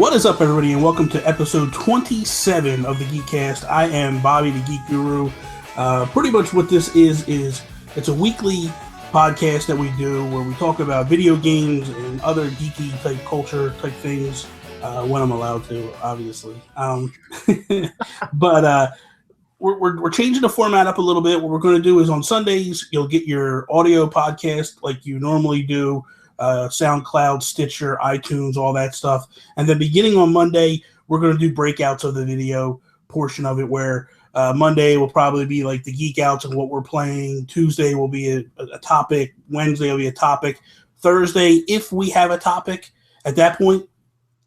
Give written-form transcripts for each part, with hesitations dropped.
What is up, everybody, and welcome to episode 27 of the Geek Cast. I am Bobby, the Geek Guru. Pretty much what this is it's a weekly podcast that we do where we talk about video games and other geeky type culture type things when I'm allowed to, obviously. But we're changing the format up a little bit. What we're going to do is on Sundays, you'll get your audio podcast like you normally do. SoundCloud, Stitcher, iTunes, all that stuff. And then beginning on Monday, we're going to do breakouts of the video portion of it where Monday will probably be like the Geek Outs and what we're playing. Tuesday will be a topic. Wednesday will be a topic. Thursday, if we have a topic, at that point,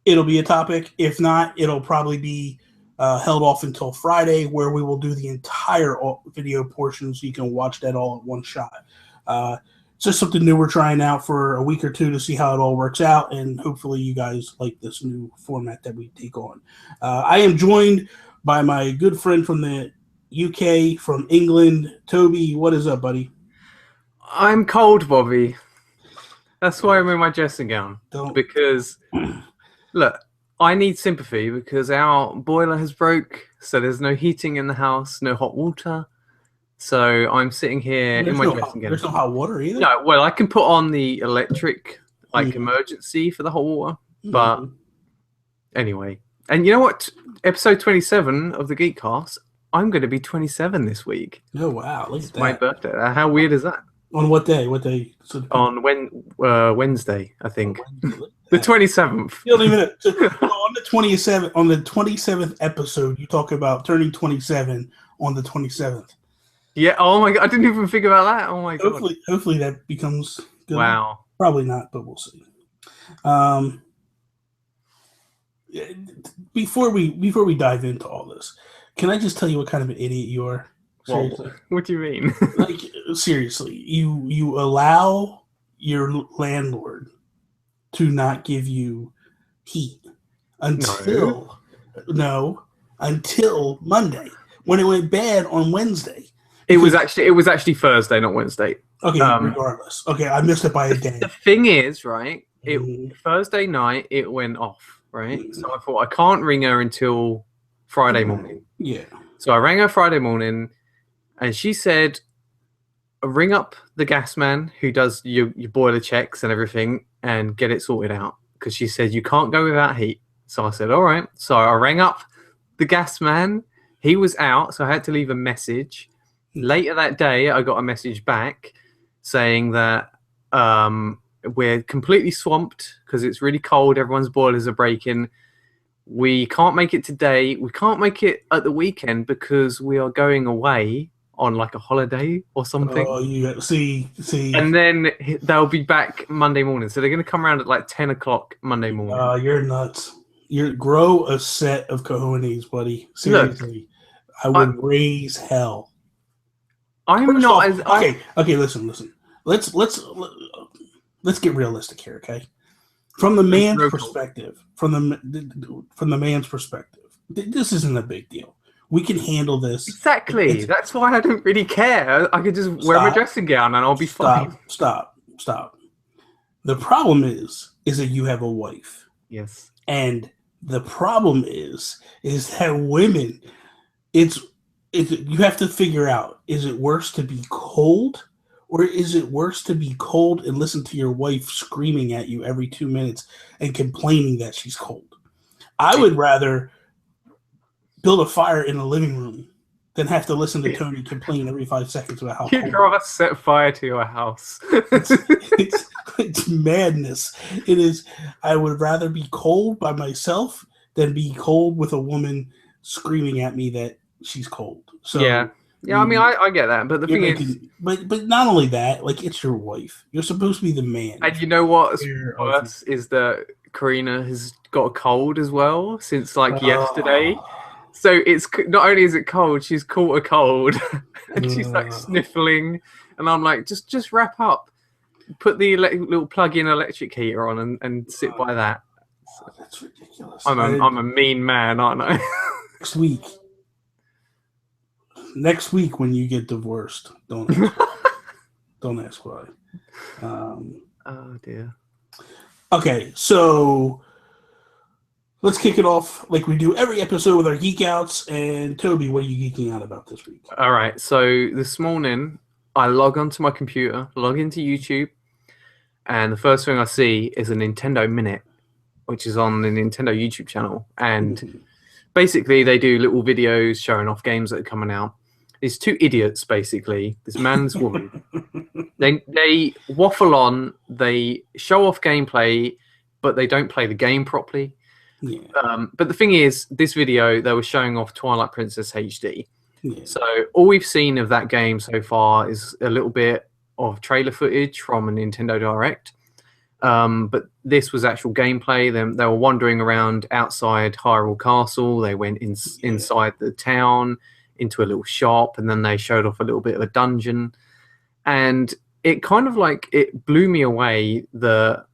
it'll be a topic. If not, it'll probably be held off until Friday where we will do the entire video portion so you can watch that all at one shot. It's just something new we're trying out for a week or two to see how it all works out, and hopefully you guys like this new format that we take on. I am joined by my good friend from the UK, from England, Toby. What is up, buddy? I'm cold, Bobby. That's why I'm in my dressing gown. Because, look, I need sympathy because our boiler has broke, so there's no heating in the house, no hot water. So I'm sitting here in my dressing gown. There's no hot water either? No, well, I can put on the electric, emergency for the hot water. But anyway. And you know what? Episode 27 of the Geek Cast, I'm going to be 27 this week. Oh, wow. Look at that. My birthday. How weird is that? On what day? What day? On Wednesday, I think. The 27th. You don't even on the 27th episode, you talk about turning 27 on the 27th. Yeah. Oh my God! I didn't even think about that. Oh my God! Hopefully that becomes good. Wow. Probably not, but we'll see. Before we dive into all this, can I just tell you what kind of an idiot you are? Seriously. What do you mean? Like, seriously, you allow your landlord to not give you heat until Monday when it went bad on Wednesday. It was actually Thursday, not Wednesday. Okay, regardless. Okay, I missed it by a day. The thing is, right? Thursday night it went off, right? So I thought I can't ring her until Friday morning. Yeah. So I rang her Friday morning, and she said, "Ring up the gas man who does your boiler checks and everything, and get it sorted out." Because she said you can't go without heat. So I said, "All right." So I rang up the gas man. He was out, so I had to leave a message. Later that day, I got a message back saying that we're completely swamped because it's really cold. Everyone's boilers are breaking. We can't make it today. We can't make it at the weekend because we are going away on like a holiday or something. Oh, you see. And then they'll be back Monday morning. So they're going to come around at like 10 o'clock Monday morning. You're nuts. Grow a set of cojones, buddy. Seriously. Look, I would raise hell. I'm not as okay. Listen. Let's get realistic here, okay? From the man's perspective, from the man's perspective, this isn't a big deal. We can handle this. Exactly. That's why I don't really care. I could just wear my dressing gown and I'll be fine. Stop. The problem is that you have a wife. Yes. And the problem is that women, you have to figure out, is it worse to be cold or is it worse to be cold and listen to your wife screaming at you every 2 minutes and complaining that she's cold? I would rather build a fire in the living room than have to listen to Tony complain every 5 seconds about how cold. You'd rather set fire to your house. It's madness. It is. I would rather be cold by myself than be cold with a woman screaming at me that she's cold. So yeah. I mean, I get that, but the thing is, but not only that, like, it's your wife. You're supposed to be the man. And you know what's worse is that Karina has got a cold as well since yesterday. So it's not only is it cold, she's caught a cold, and she's like sniffling, and I'm like, just wrap up, put the little plug-in electric heater on, and sit by that. Oh, that's ridiculous. I'm a mean man, aren't I? Next week when you get divorced, don't ask why. Oh dear. Okay, so let's kick it off like we do every episode with our Geek Outs. And Toby, what are you geeking out about this week? All right. So this morning, I log onto my computer, log into YouTube, and the first thing I see is a Nintendo Minute, which is on the Nintendo YouTube channel. And basically, they do little videos showing off games that are coming out. These two idiots, basically, this man and this woman, they waffle on, they show off gameplay, but they don't play the game properly. Yeah. But the thing is, this video, they were showing off Twilight Princess HD. Yeah. So all we've seen of that game so far is a little bit of trailer footage from a Nintendo Direct. But this was actual gameplay. They were wandering around outside Hyrule Castle. They went inside the town, into a little shop, and then they showed off a little bit of a dungeon. And it kind of like, it blew me away, the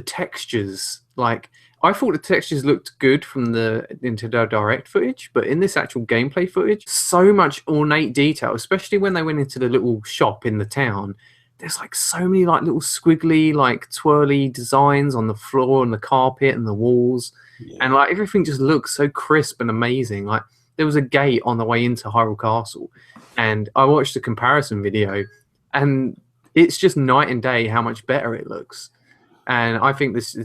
textures. Like, I thought the textures looked good from the Nintendo Direct footage, but in this actual gameplay footage, so much ornate detail, especially when they went into the little shop in the town. There's like so many like little squiggly, like twirly designs on the floor and the carpet and the walls. Yeah. And like everything just looks so crisp and amazing. Like there was a gate on the way into Hyrule Castle, and I watched a comparison video, and it's just night and day how much better it looks. And I think this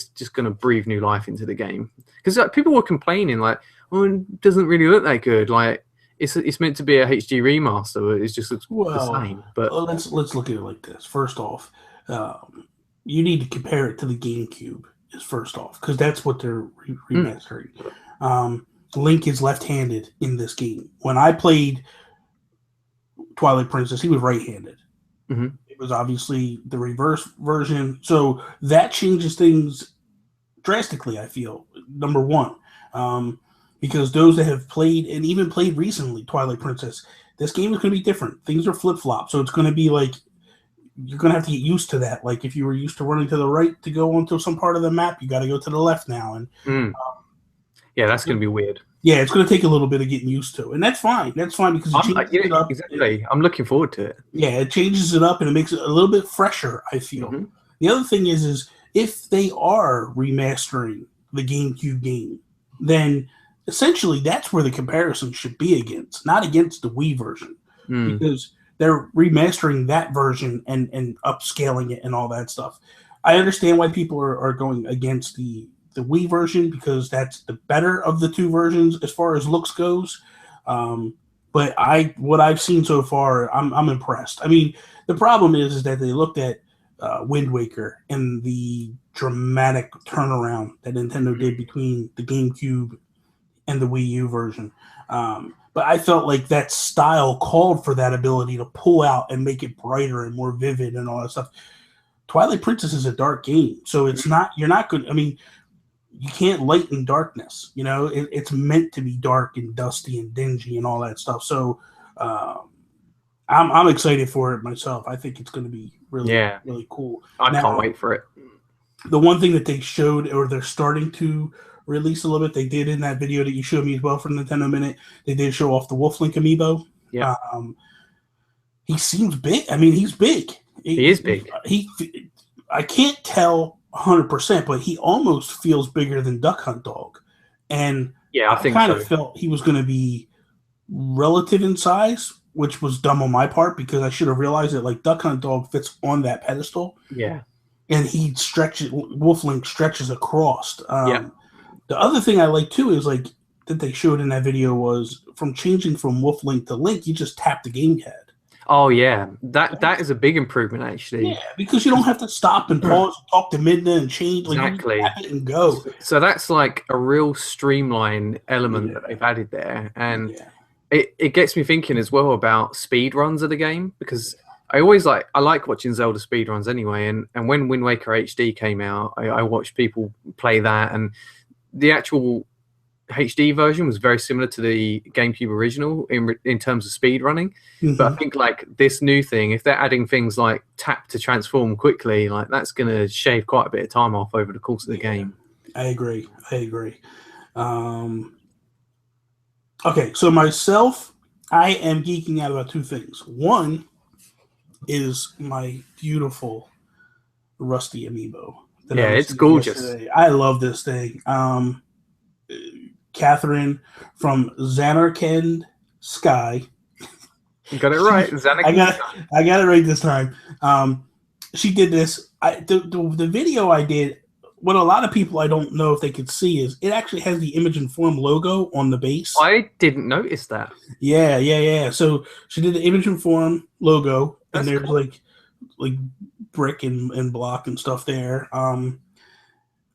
just going to breathe new life into the game, because like, people were complaining like, "Oh, it doesn't really look that good." Like it's meant to be a HD remaster, but it just looks the same. But let's look at it like this. First off, you need to compare it to the GameCube. Is first off, because that's what they're remastering. Link is left-handed in this game. When I played Twilight Princess, he was right-handed. Mm-hmm. It was obviously the reverse version, so that changes things drastically, I feel, number one. Because those that have played, and even played recently, Twilight Princess, this game is going to be different. Things are flip-flop, so it's going to be like, you're going to have to get used to that. Like, if you were used to running to the right to go onto some part of the map, you got to go to the left now. And yeah, that's going to be weird. Yeah, it's going to take a little bit of getting used to, and that's fine. That's fine because it changes it up. Exactly. I'm looking forward to it. Yeah, it changes it up and it makes it a little bit fresher, I feel. Mm-hmm. The other thing is if they are remastering the GameCube game, then essentially that's where the comparison should be against, not against the Wii version, because they're remastering that version and upscaling it and all that stuff. I understand why people are going against the Wii version, because that's the better of the two versions as far as looks goes. But what I've seen so far, I'm impressed. I mean, the problem is that they looked at Wind Waker and the dramatic turnaround that Nintendo did between the GameCube and the Wii U version. But I felt like that style called for that ability to pull out and make it brighter and more vivid and all that stuff. Twilight Princess is a dark game, so it's not. You're not good. I mean, you can't lighten darkness. You know, it's meant to be dark and dusty and dingy and all that stuff. So I'm excited for it myself. I think it's going to be really cool. I can't wait for it. The one thing that they showed, or they're starting to release a little bit, they did in that video that you showed me as well from Nintendo Minute, they did show off the Wolf Link amiibo. Yeah. He seems big. I mean, he's big. He is big. I can't tell 100%, but he almost feels bigger than Duck Hunt Dog. And yeah, I think kind of felt he was going to be relative in size, which was dumb on my part because I should have realized that like Duck Hunt Dog fits on that pedestal. Yeah. And he stretches, Wolf Link stretches across. The other thing I like too is like that they showed in that video was from changing from Wolf Link to Link, you just tap the gamepad. Oh yeah, that is a big improvement actually. Yeah, because you don't have to stop and pause, talk to Midna and change. Like, exactly. You tap it and go. So that's like a real streamline element that they've added there, and it gets me thinking as well about speed runs of the game, because I like watching Zelda speed runs anyway, and when Wind Waker HD came out, I watched people play that, and the actual HD version was very similar to the GameCube original in terms of speed running. But I think like this new thing, if they're adding things like tap to transform quickly, like that's going to shave quite a bit of time off over the course of the game. I agree. Okay, so myself, I am geeking out about two things. One is my beautiful Rusty amiibo that Yeah, I it's received gorgeous. yesterday. I love this thing. Catherine from Xanarkand Sky. You got it right. I Xanakin. got it right this time. She did this. The video I did. What a lot of people I don't know if they could see is it actually has the Image and Form logo on the base. I didn't notice that. Yeah. So she did the Image and Form logo, and That's there's cool. like brick and block and stuff there.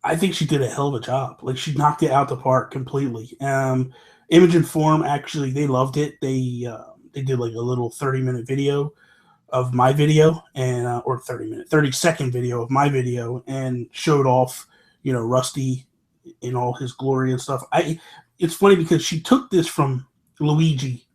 I think she did a hell of a job. Like she knocked it out the park completely. Image and Form actually they loved it. They did like a little 30-minute video of my video and or 30-second video of my video and showed off, Rusty in all his glory and stuff. It's funny because she took this from Luigi,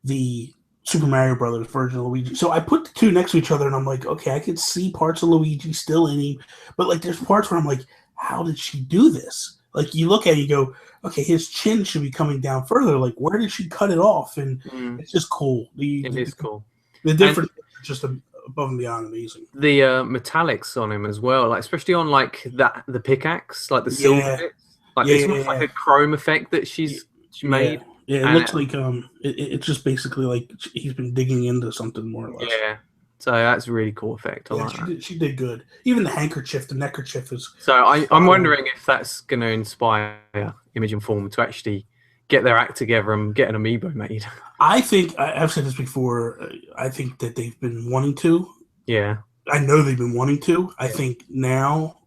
the Super Mario Brothers version of Luigi. So I put the two next to each other and I'm like, okay, I could see parts of Luigi still in him, but like there's parts where I'm like, how did she do this? Like you look at it, you go, okay, his chin should be coming down further. Like where did she cut it off? And it's just cool. It is cool. The difference is just above and beyond amazing. The metallics on him as well, like especially on like the pickaxe, like the silver bits. Like it's almost like a chrome effect that she made. Yeah, it looks like it's just basically like he's been digging into something more or less. Yeah. So that's a really cool effect. She did good. Even the neckerchief is. So I'm wondering if that's going to inspire Image and Form to actually get their act together and get an amiibo made. I think I've said this before. I think that they've been wanting to. Yeah. I know they've been wanting to. I think now,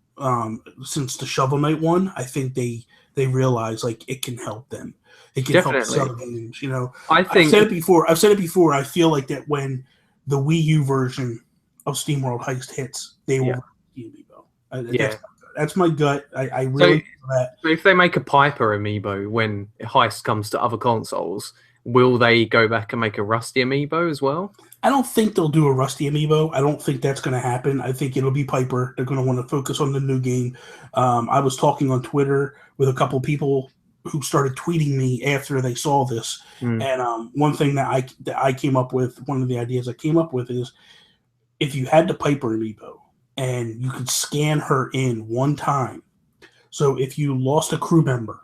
since the Shovel Knight one, I think they realize like it can help them. It can help sell games. I've said it before. I feel like that when the Wii U version of Steam World Heist hits, they will be amiibo. That's my gut. I really feel that. So if they make a Piper amiibo when Heist comes to other consoles, will they go back and make a Rusty amiibo as well? I don't think they'll do a Rusty amiibo. I don't think that's going to happen. I think it'll be Piper. They're going to want to focus on the new game. I was talking on Twitter with a couple people who started tweeting me after they saw this. And one thing that I came up with, one of the ideas I came up with is if you had the Piper amiibo and you could scan her in one time. So if you lost a crew member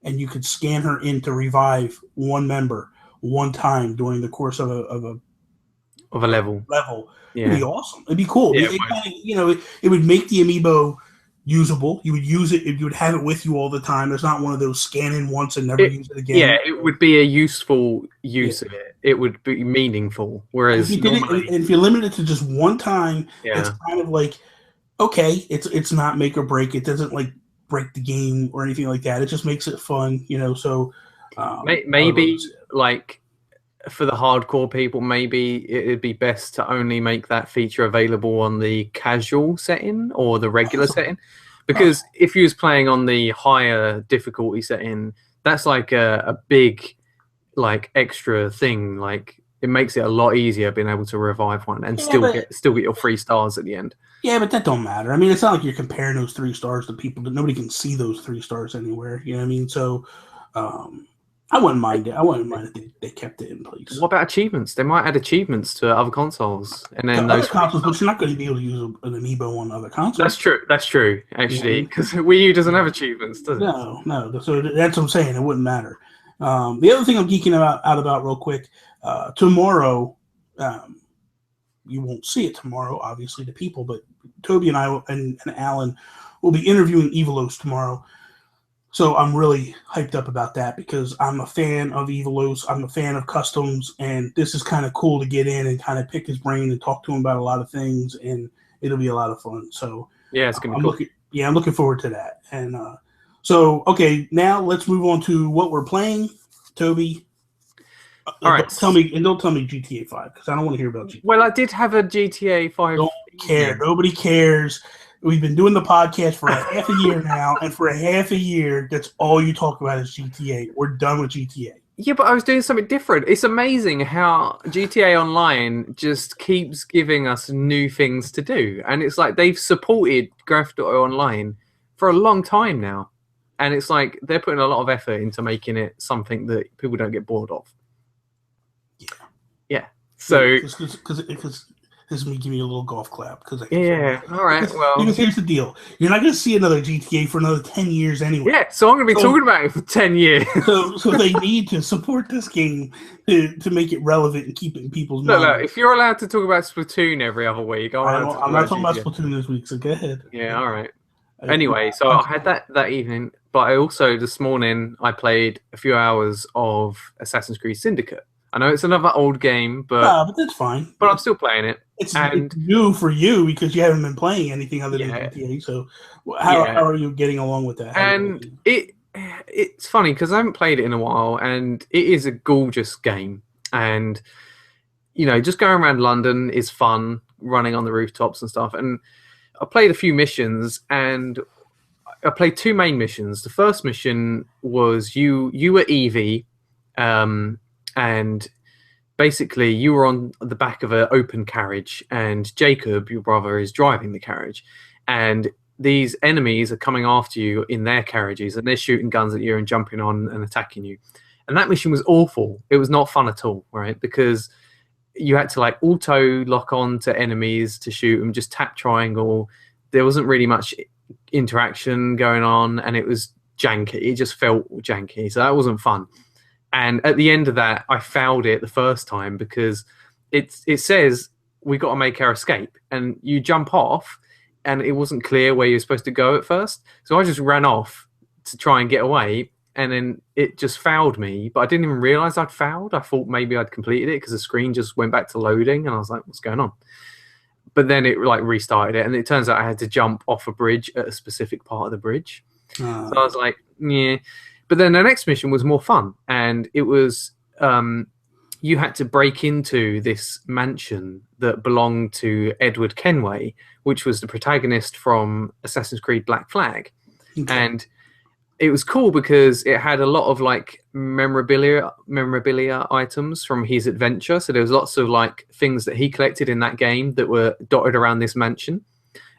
and you could scan her in to revive one member one time during the course of a level, it'd be awesome. It'd be cool. Yeah, it would make the amiibo usable. You would use it. You would have it with you all the time. It's not one of those scan in once and never use it again. Yeah, it would be a useful use of it. It would be meaningful. Whereas if you limit it to just one time, it's kind of like, okay, it's not make or break. It doesn't like break the game or anything like that. It just makes it fun, So maybe like for the hardcore people, maybe it'd be best to only make that feature available on the casual setting or the regular setting, because if you was playing on the higher difficulty setting, that's like a big like extra thing. Like it makes it a lot easier being able to revive one and still get your 3 stars at the end. Yeah, but that don't matter. I mean, it's not like you're comparing those 3 stars to people that nobody can see those 3 stars anywhere. You know what I mean? So I wouldn't mind it. I wouldn't mind if they kept it in place. What about achievements? They might add achievements to other consoles, and then those consoles. But you're not going to be able to use an amiibo on other consoles. That's true. Actually, because Wii U doesn't have achievements, does it? No. So that's what I'm saying. It wouldn't matter. The other thing I'm geeking out about real quick. Tomorrow, you won't see it tomorrow, obviously, to people, but Toby and I and Alan will be interviewing Evilos tomorrow. So I'm really hyped up about that because I'm a fan of Evilos. I'm a fan of customs, and this is kind of cool to get in and kind of pick his brain and talk to him about a lot of things, and it'll be a lot of fun. So yeah, it's gonna be cool. I'm looking forward to that. And so okay, now let's move on to what we're playing, Toby. All right, don't tell me GTA 5 because I don't want to hear about GTA. Well, I did have a GTA 5. Don't care. Nobody cares. We've been doing the podcast for a half a year now, and for a half a year, that's all you talk about is GTA. We're done with GTA. Yeah, but I was doing something different. It's amazing how GTA Online just keeps giving us new things to do. And it's like they've supported Grand Theft Auto Online for a long time now. And it's like they're putting a lot of effort into making it something that people don't get bored of. Yeah. Yeah. So because This is me giving you a little golf clap because Yeah. All right. Well, because here's the deal: you're not going to see another GTA for another 10 years anyway. yeah. So I'm going to be talking about it for 10 years. so they need to support this game to make it relevant and keep it in people's minds. Look, if you're allowed to talk about Splatoon every other week, I'm not talking about Splatoon this week. So go ahead. Yeah. All right. Anyway, so I had that evening, but I also this morning I played a few hours of Assassin's Creed Syndicate. I know it's another old game, but that's fine. But I'm still playing it. It's new for you because you haven't been playing anything other than GTA. So how are you getting along with that? And it's funny because I haven't played it in a while, and it is a gorgeous game. And just going around London is fun, running on the rooftops and stuff. And I played a few missions, and I played two main missions. The first mission was you were Evie, and basically you were on the back of an open carriage, and Jacob, your brother, is driving the carriage, and these enemies are coming after you in their carriages, and they're shooting guns at you and jumping on and attacking you. And that mission was awful. It was not fun at all, right? Because you had to like auto lock on to enemies to shoot them, just tap triangle. There wasn't really much interaction going on, and it was janky. It just felt janky, so that wasn't fun. And at the end of that, I failed it the first time because it says we got to make our escape, and you jump off, and it wasn't clear where you're supposed to go at first. So I just ran off to try and get away, and then it just fouled me. But I didn't even realize I'd fouled. I thought maybe I'd completed it because the screen just went back to loading, and I was like, "What's going on?" But then it like restarted it, and it turns out I had to jump off a bridge at a specific part of the bridge. So I was like, "Yeah." But then the next mission was more fun, and it was you had to break into this mansion that belonged to Edward Kenway, which was the protagonist from Assassin's Creed Black Flag. Okay. And it was cool because it had a lot of like memorabilia items from his adventure. So there was lots of like things that he collected in that game that were dotted around this mansion.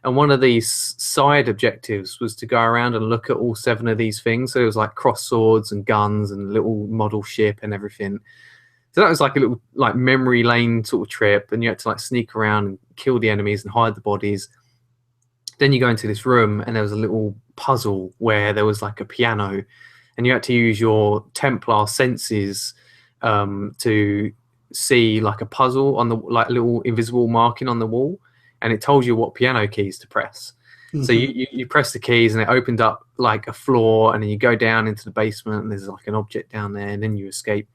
And one of these side objectives was to go around and look at all 7 of these things. So it was like cross swords and guns and a little model ship and everything. So that was like a little like memory lane sort of trip, and you had to like sneak around and kill the enemies and hide the bodies. Then you go into this room, and there was a little puzzle where there was like a piano, and you had to use your Templar senses to see like a puzzle on the like little invisible marking on the wall. And it told you what piano keys to press. Mm-hmm. So you press the keys, and it opened up like a floor, and then you go down into the basement, and there's like an object down there, and then you escape.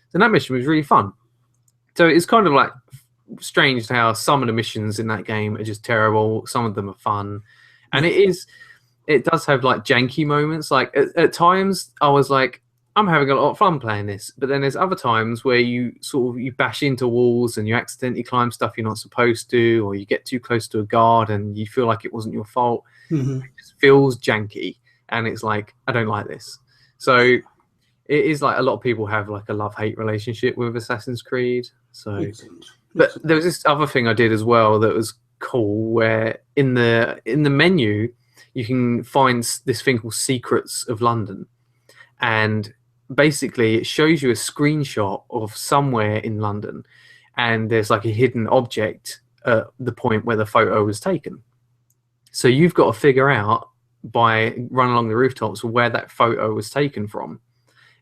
So that mission was really fun. So it's kind of like strange how some of the missions in that game are just terrible. Some of them are fun. And it does have like janky moments. Like at times I was like, I'm having a lot of fun playing this, but then there's other times where you bash into walls and you accidentally climb stuff you're not supposed to, or you get too close to a guard and you feel like it wasn't your fault. Mm-hmm. It just feels janky, and it's like, I don't like this. So it is like a lot of people have like a love-hate relationship with Assassin's Creed. So, but there was this other thing I did as well that was cool, where in the menu you can find this thing called Secrets of London, and basically it shows you a screenshot of somewhere in London, and there's like a hidden object at the point where the photo was taken. So you've got to figure out by running along the rooftops where that photo was taken from,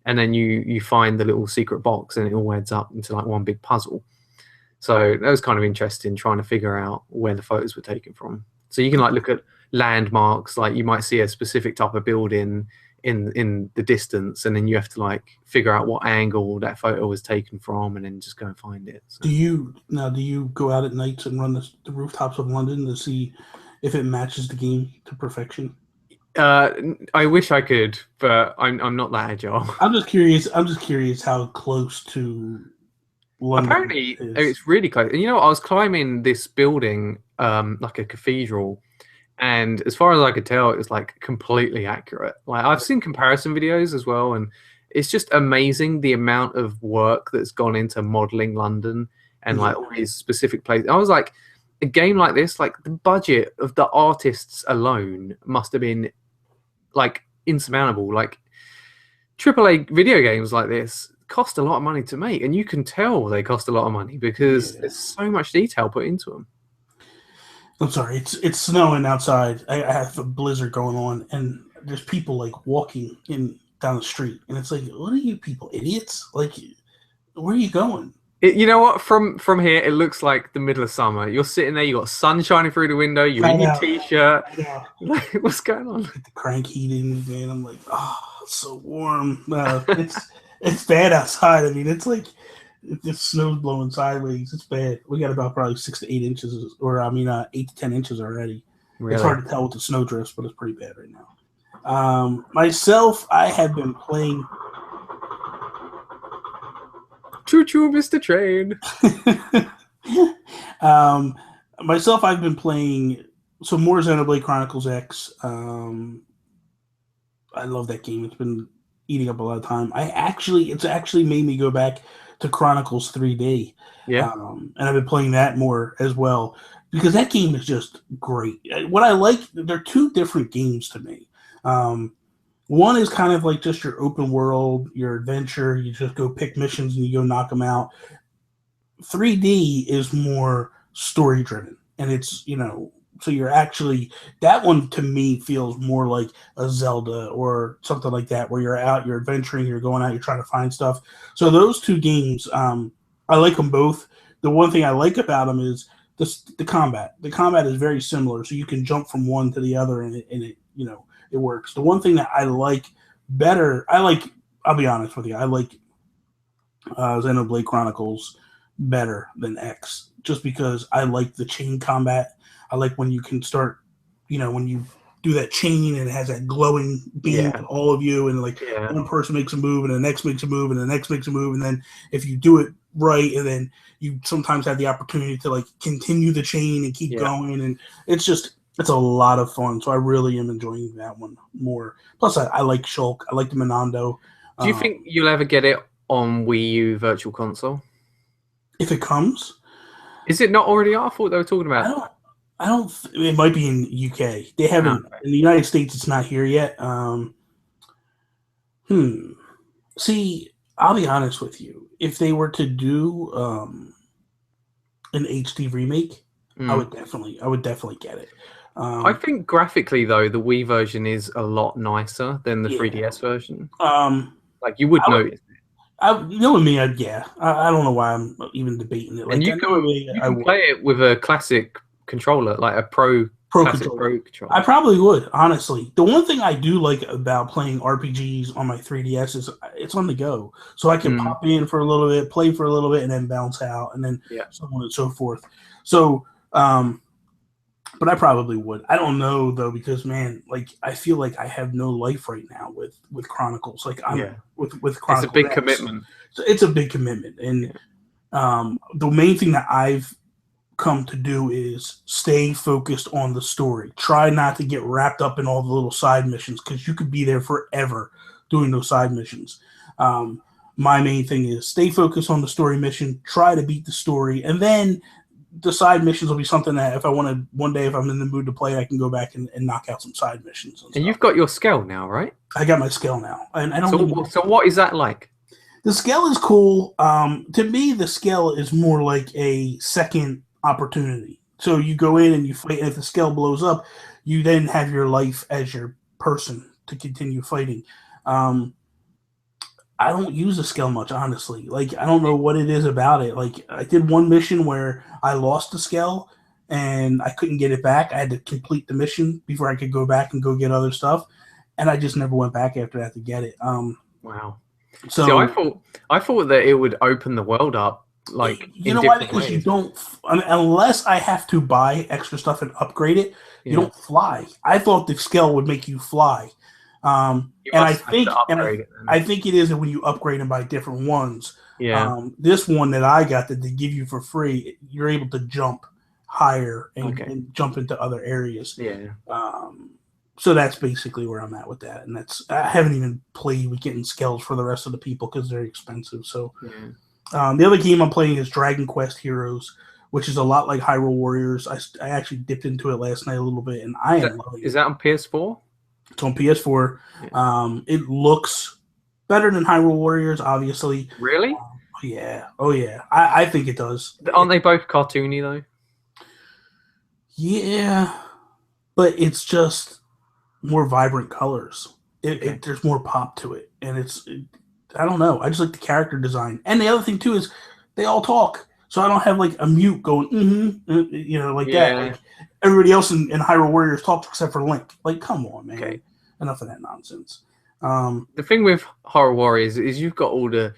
and then you find the little secret box, and it all adds up into like one big puzzle. So that was kind of interesting, trying to figure out where the photos were taken from. So you can like look at landmarks, like you might see a specific type of building in the distance, and then you have to like figure out what angle that photo was taken from, and then just go and find it. So. Do you go out at nights and run the rooftops of London to see if it matches the game to perfection? I wish I could, but I'm not that agile. I'm just curious how close to London apparently it's really close. And I was climbing this building, like a cathedral, and as far as I could tell, it was like completely accurate. Like I've seen comparison videos as well, and it's just amazing the amount of work that's gone into modeling London and like all these specific places. I was like, a game like this, like the budget of the artists alone must have been like insurmountable. Like AAA video games like this cost a lot of money to make, and you can tell they cost a lot of money because there's so much detail put into them. I'm sorry, it's snowing outside. I have a blizzard going on, and there's people like walking down the street, and it's like, what are you people, idiots? Like, where are you going? You know what? From here, it looks like the middle of summer. You're sitting there, you got sun shining through the window. You're in your t-shirt. Like, what's going on? Get the crank heat in, man. I'm like, oh, it's so warm. It's bad outside. I mean, it's like the snow's blowing sideways. It's bad. We got about probably 6 to 8 inches, or 8 to 10 inches already. Really? It's hard to tell with the snow drifts, but it's pretty bad right now. Myself, I have been playing. Choo choo, Mr. Train. Myself, I've been playing some more Xenoblade Chronicles X. I love that game. It's been eating up a lot of time. It's actually made me go back to Chronicles 3D. Yeah. And I've been playing that more as well because that game is just great. What I like, they're two different games to me. One is kind of like just your open world, your adventure. You just go pick missions and you go knock them out. 3D is more story driven, and it's, so you're actually, that one to me feels more like a Zelda or something like that, where you're out, you're adventuring, you're going out, you're trying to find stuff. So those two games, I like them both. The one thing I like about them is the combat. The combat is very similar, so you can jump from one to the other, and it it works. The one thing that I like better, I'll be honest with you, I like Xenoblade Chronicles better than X, just because I like the chain combat. I like when you can start, when you do that chain and it has that glowing beam to all of you, and one person makes a move and the next makes a move and the next makes a move, and then if you do it right, and then you sometimes have the opportunity to like continue the chain and keep going, and it's a lot of fun. So I really am enjoying that one more. Plus, I like Shulk. I like the Monando. Do you think you'll ever get it on Wii U Virtual Console? If it comes. Is it not already out? I thought they were talking about I don't. It might be in UK. They haven't in the United States. It's not here yet. See, I'll be honest with you. If they were to do an HD remake, I would definitely get it. I think graphically though, the Wii version is a lot nicer than the 3DS version. Like you would notice. Knowing me, I don't know why I'm even debating it. Like, and you can play it with a classic controller, like a Pro controller. I probably would, honestly. The one thing I do like about playing RPGs on my 3DS is it's on the go. So I can pop in for a little bit, play for a little bit, and then bounce out, and then so on and so forth. So, but I probably would. I don't know, though, because, man, like, I feel like I have no life right now with Chronicles. Like, with Chronicles. It's a big commitment. So it's a big commitment. And the main thing that I've come to do is stay focused on the story. Try not to get wrapped up in all the little side missions, because you could be there forever doing those side missions. My main thing is stay focused on the story mission, try to beat the story, and then the side missions will be something that if I want to, one day if I'm in the mood to play, I can go back and knock out some side missions. And you've got your scale now, right? I got my scale now. And I don't so what is that like? The scale is cool. To me, the scale is more like a second opportunity. So you go in and you fight, and if the scale blows up, you then have your life as your person to continue fighting. I don't use the scale much, honestly. Like, I don't know what it is about it. Like, I did one mission where I lost the scale and I couldn't get it back. I had to complete the mission before I could go back and go get other stuff, and I just never went back after that to get it. Wow. So I thought that it would open the world up, like, you know why? Because you don't, unless I have to buy extra stuff and upgrade it, you don't fly. I thought the scale would make you fly. And I think it is when you upgrade and buy different ones. Yeah. This one that I got that they give you for free, you're able to jump higher and jump into other areas. Yeah. So that's basically where I'm at with that, and I haven't even played with getting scales for the rest of the people because they're expensive. So the other game I'm playing is Dragon Quest Heroes, which is a lot like Hyrule Warriors. I actually dipped into it last night a little bit, and I am loving it. Is that on PS4? It's on PS4. It looks Better than Hyrule Warriors, obviously. Really? Yeah. Oh yeah. I think it does. Aren't they both cartoony though? Yeah, but it's just more vibrant colors. Okay. There's more pop to it, and I don't know. I just like the character design. And the other thing too is they all talk, so I don't have like a mute going, like that. Yeah. Like everybody else in Hyrule Warriors talks except for Link. Like, come on, man. Okay. Enough of that nonsense. The thing with Horror Warriors is you've got all the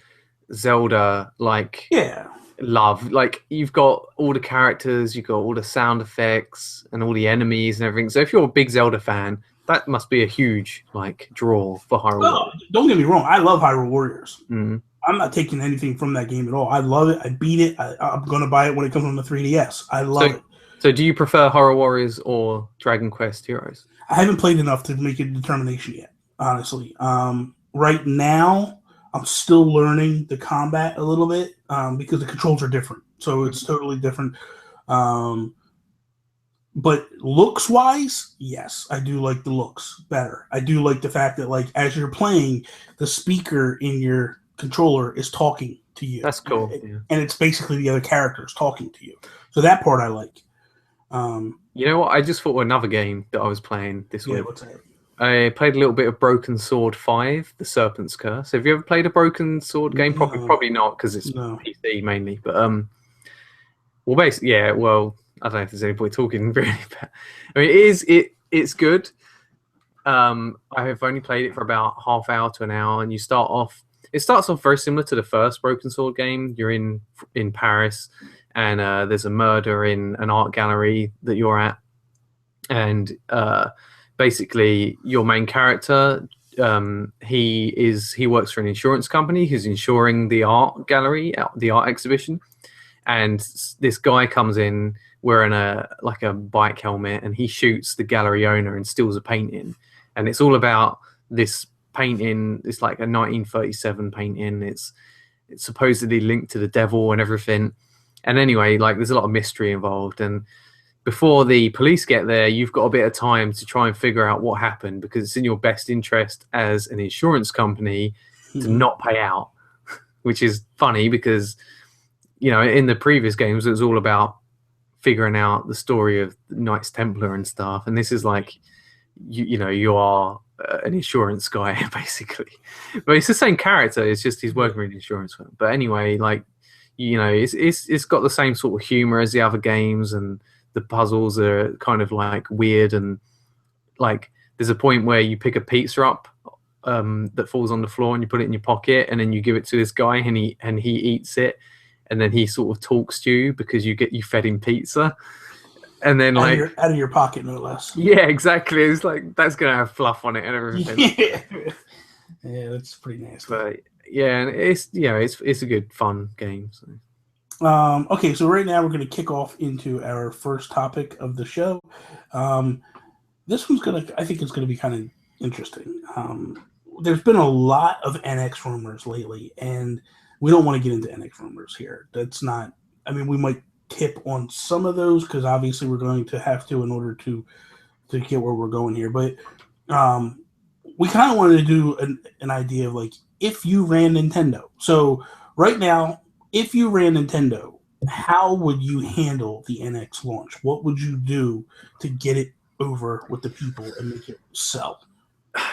Zelda like Yeah. love. Like you've got all the characters, you've got all the sound effects and all the enemies and everything. So if you're a big Zelda fan, that must be a huge like draw for Hyrule Warriors. Don't get me wrong. I love Hyrule Warriors. Mm. I'm not taking anything from that game at all. I love it. I beat it. I'm going to buy it when it comes on the 3DS. I love it. So do you prefer Horror Warriors or Dragon Quest Heroes? I haven't played enough to make a determination yet, honestly. Right now, I'm still learning the combat a little bit because the controls are different. So it's totally different. But looks-wise, yes, I do like the looks better. I do like the fact that, like, as you're playing, the speaker in your controller is talking to you. That's cool. And it's basically the other characters talking to you. So that part I like. You know what? I just thought of another game that I was playing this week. What's that? I played a little bit of Broken Sword 5, The Serpent's Curse. Have you ever played a Broken Sword game? No. Probably not, because it's PC mainly. But well, basically, yeah. Well, I don't know if there's any point talking really. But, I mean, it's good. I have only played it for about half hour to an hour, and it starts off very similar to the first Broken Sword game. You're in Paris, and there's a murder in an art gallery that you're at, and basically your main character, he works for an insurance company who's insuring the art gallery, the art exhibition, and this guy comes in wearing a bike helmet, and he shoots the gallery owner and steals a painting, and it's all about this painting. It's like a 1937 painting. It's supposedly linked to the devil and everything. And anyway, like there's a lot of mystery involved, and before the police get there, you've got a bit of time to try and figure out what happened, because it's in your best interest as an insurance company to not pay out, which is funny because, in the previous games, it was all about figuring out the story of the Knights Templar and stuff. And this is like, you are an insurance guy, basically. But it's the same character. It's just he's working with an insurance firm. But anyway, like, it's got the same sort of humor as the other games, and the puzzles are kind of like weird, and like there's a point where you pick a pizza up that falls on the floor and you put it in your pocket, and then you give it to this guy, and he eats it, and then he sort of talks to you because you fed him pizza, and then out of your pocket, no less. Yeah, exactly. It's like that's gonna have fluff on it and everything. Yeah, that's pretty nasty. But yeah, and it's a good fun game. So. Okay, so right now we're going to kick off into our first topic of the show. This one's I think it's going to be kind of interesting. There's been a lot of NX rumors lately, and we don't want to get into NX rumors here. That's not, we might tip on some of those because obviously we're going to have to in order to get where we're going here. But we kind of wanted to do an idea of like if you ran Nintendo. So right now, if you ran Nintendo, how would you handle the NX launch? What would you do to get it over with the people and make it sell?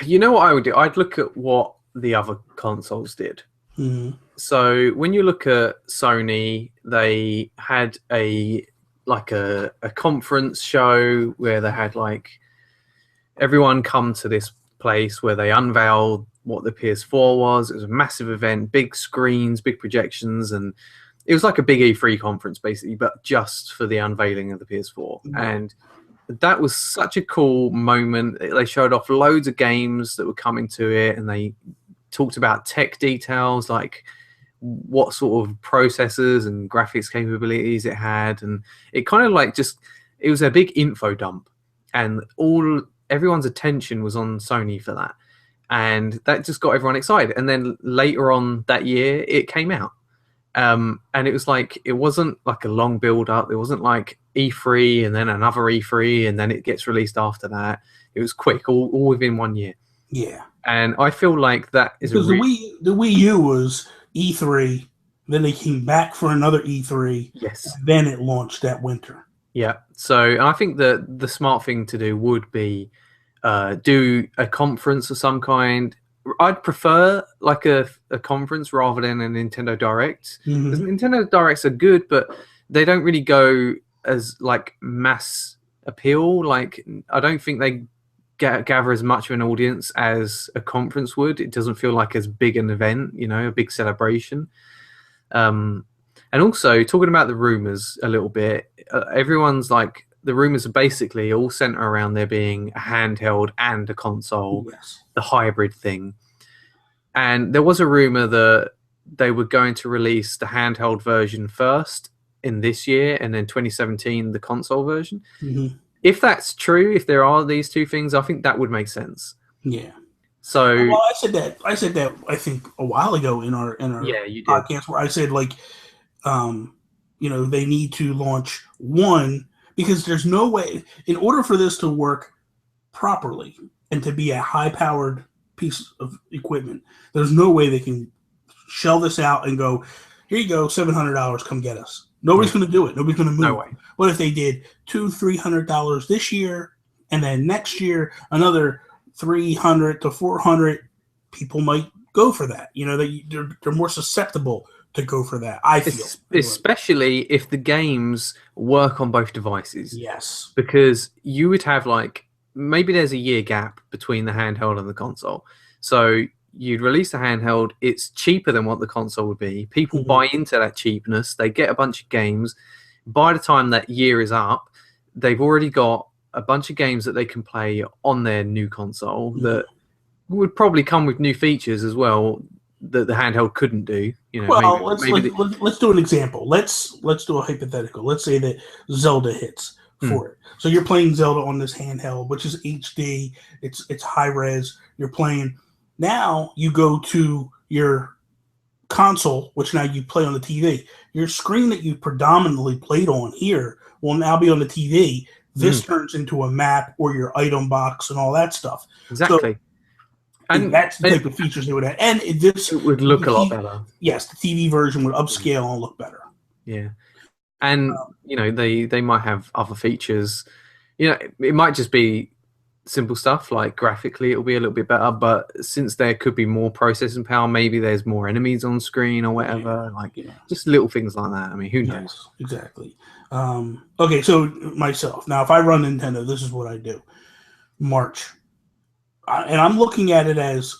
You know what I would do? I'd look at what the other consoles did. Mm-hmm. So when you look at Sony, they had a conference show where they had like everyone come to this place where they unveiled what the PS4 was. It was a massive event, big screens, big projections, and it was like a big E3 conference basically, but just for the unveiling of the PS4. Mm-hmm. And that was such a cool moment. They showed off loads of games that were coming to it, and they talked about tech details like what sort of processors and graphics capabilities it had, and it kind of like it was a big info dump, and everyone's attention was on Sony for that. And that just got everyone excited. And then later on that year, it came out. And it was like, it wasn't like a long build up. It wasn't like E3 and then another E3 and then it gets released after that. It was quick, all within 1 year. Yeah. And I feel like that is Because the Wii U was E3, then they came back for another E3, yes. and then it launched that winter. Yeah. So I think that the smart thing to do would be do a conference of some kind. I'd prefer like a conference rather than a Nintendo Direct, because Mm-hmm. Nintendo Directs are good, but they don't really go as like mass appeal. Like I don't think they gather as much of an audience as a conference would. It doesn't feel like as big an event, you know, a big celebration. Um, and also talking about the rumors a little bit, everyone's like the rumors are basically all centered around there being a handheld and a console, Yes. the hybrid thing. And there was a rumor that they were going to release the handheld version first in this year, and then 2017 the console version. Mm-hmm. If that's true, if there are these two things, I think that would make sense. Yeah. So Well, I said that. I think a while ago in our yeah, you did. podcast where I said like, they need to launch one because there's no way in order for this to work properly and to be a high-powered piece of equipment. There's no way they can shell this out and go, here you go, $700, come get us. Nobody's going to do it. Nobody's going to move. No way. What if they did $200-300 this year, and then next year another $300 to $400? People might go for that. You know, they're more susceptible to go for that. I feel, especially if the games work on both devices. Yes, because you would have like maybe there's a year gap between the handheld and the console, so you'd release the handheld. It's cheaper than what the console would be. People buy into that cheapness. They get a bunch of games. By the time that year is up, they've already got a bunch of games that they can play on their new console that would probably come with new features as well that the handheld couldn't do. You know, well, let's do an example. Let's do a hypothetical. Let's say that Zelda hits for it. So you're playing Zelda on this handheld, which is HD. It's high res. You're playing. Now you go to your console, which now you play on the TV. Your screen that you predominantly played on here will now be on the TV. This turns into a map or your item box and all that stuff. Exactly. So, and that's the type of features they would have. And it would look a lot better. Yes, the TV version would upscale and look better. Yeah. And, they might have other features. You know, it might just be simple stuff, like graphically it'll be a little bit better, but since there could be more processing power, maybe there's more enemies on screen or whatever, just little things like that. I mean, who knows? Yes, exactly. Okay, so myself. Now, if I run Nintendo, this is what I do. March. And I'm looking at it as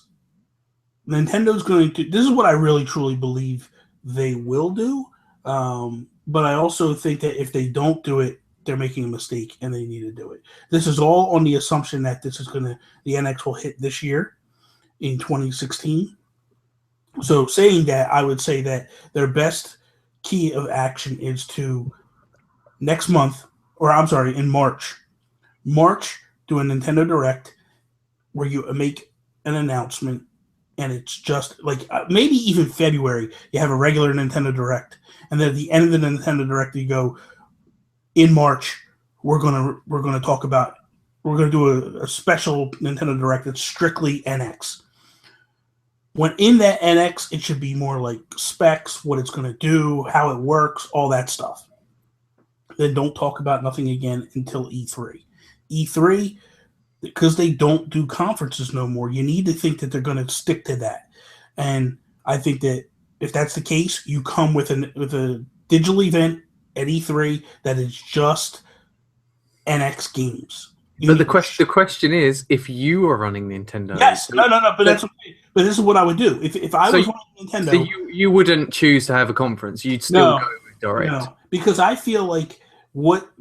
Nintendo's going to. This is what I really truly believe they will do. But I also think that if they don't do it, they're making a mistake and they need to do it. This is all on the assumption that the NX will hit this year in 2016. So saying that, I would say that their best key of action is to next month, in March. March, do a Nintendo Direct where you make an announcement, and it's just like maybe even February, you have a regular Nintendo Direct, and then at the end of the Nintendo Direct, you go, in March, we're gonna do a special Nintendo Direct that's strictly NX. When in that NX, it should be more like specs, what it's gonna do, how it works, all that stuff. Then don't talk about nothing again until E3. E3, because they don't do conferences no more, you need to think that they're going to stick to that. And I think that if that's the case, you come with a digital event at E3 that is just NX games. But the question is, if you are running Nintendo, yes, no. But this is what I would do if I was running Nintendo. So you wouldn't choose to have a conference. You'd still go with Direct. No, because I feel like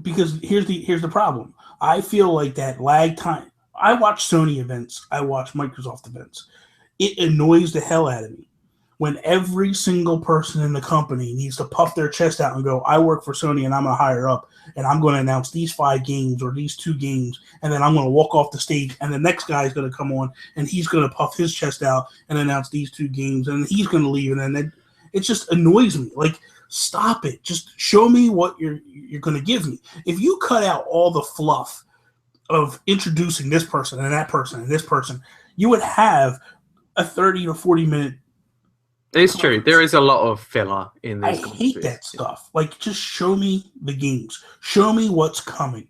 because here's the problem. I feel like that lag time. I watch Sony events. I watch Microsoft events. It annoys the hell out of me when every single person in the company needs to puff their chest out and go, I work for Sony and I'm a higher up and I'm going to announce these 5 games or these 2 games, and then I'm going to walk off the stage and the next guy is going to come on and he's going to puff his chest out and announce these 2 games, and he's going to leave, and then it just annoys me. Like, stop it. Just show me what you're going to give me. If you cut out all the fluff of introducing this person and that person and this person, you would have a 30 to 40 minute. It's true. There is a lot of filler in these. I hate that stuff. Like, just show me the games. Show me what's coming.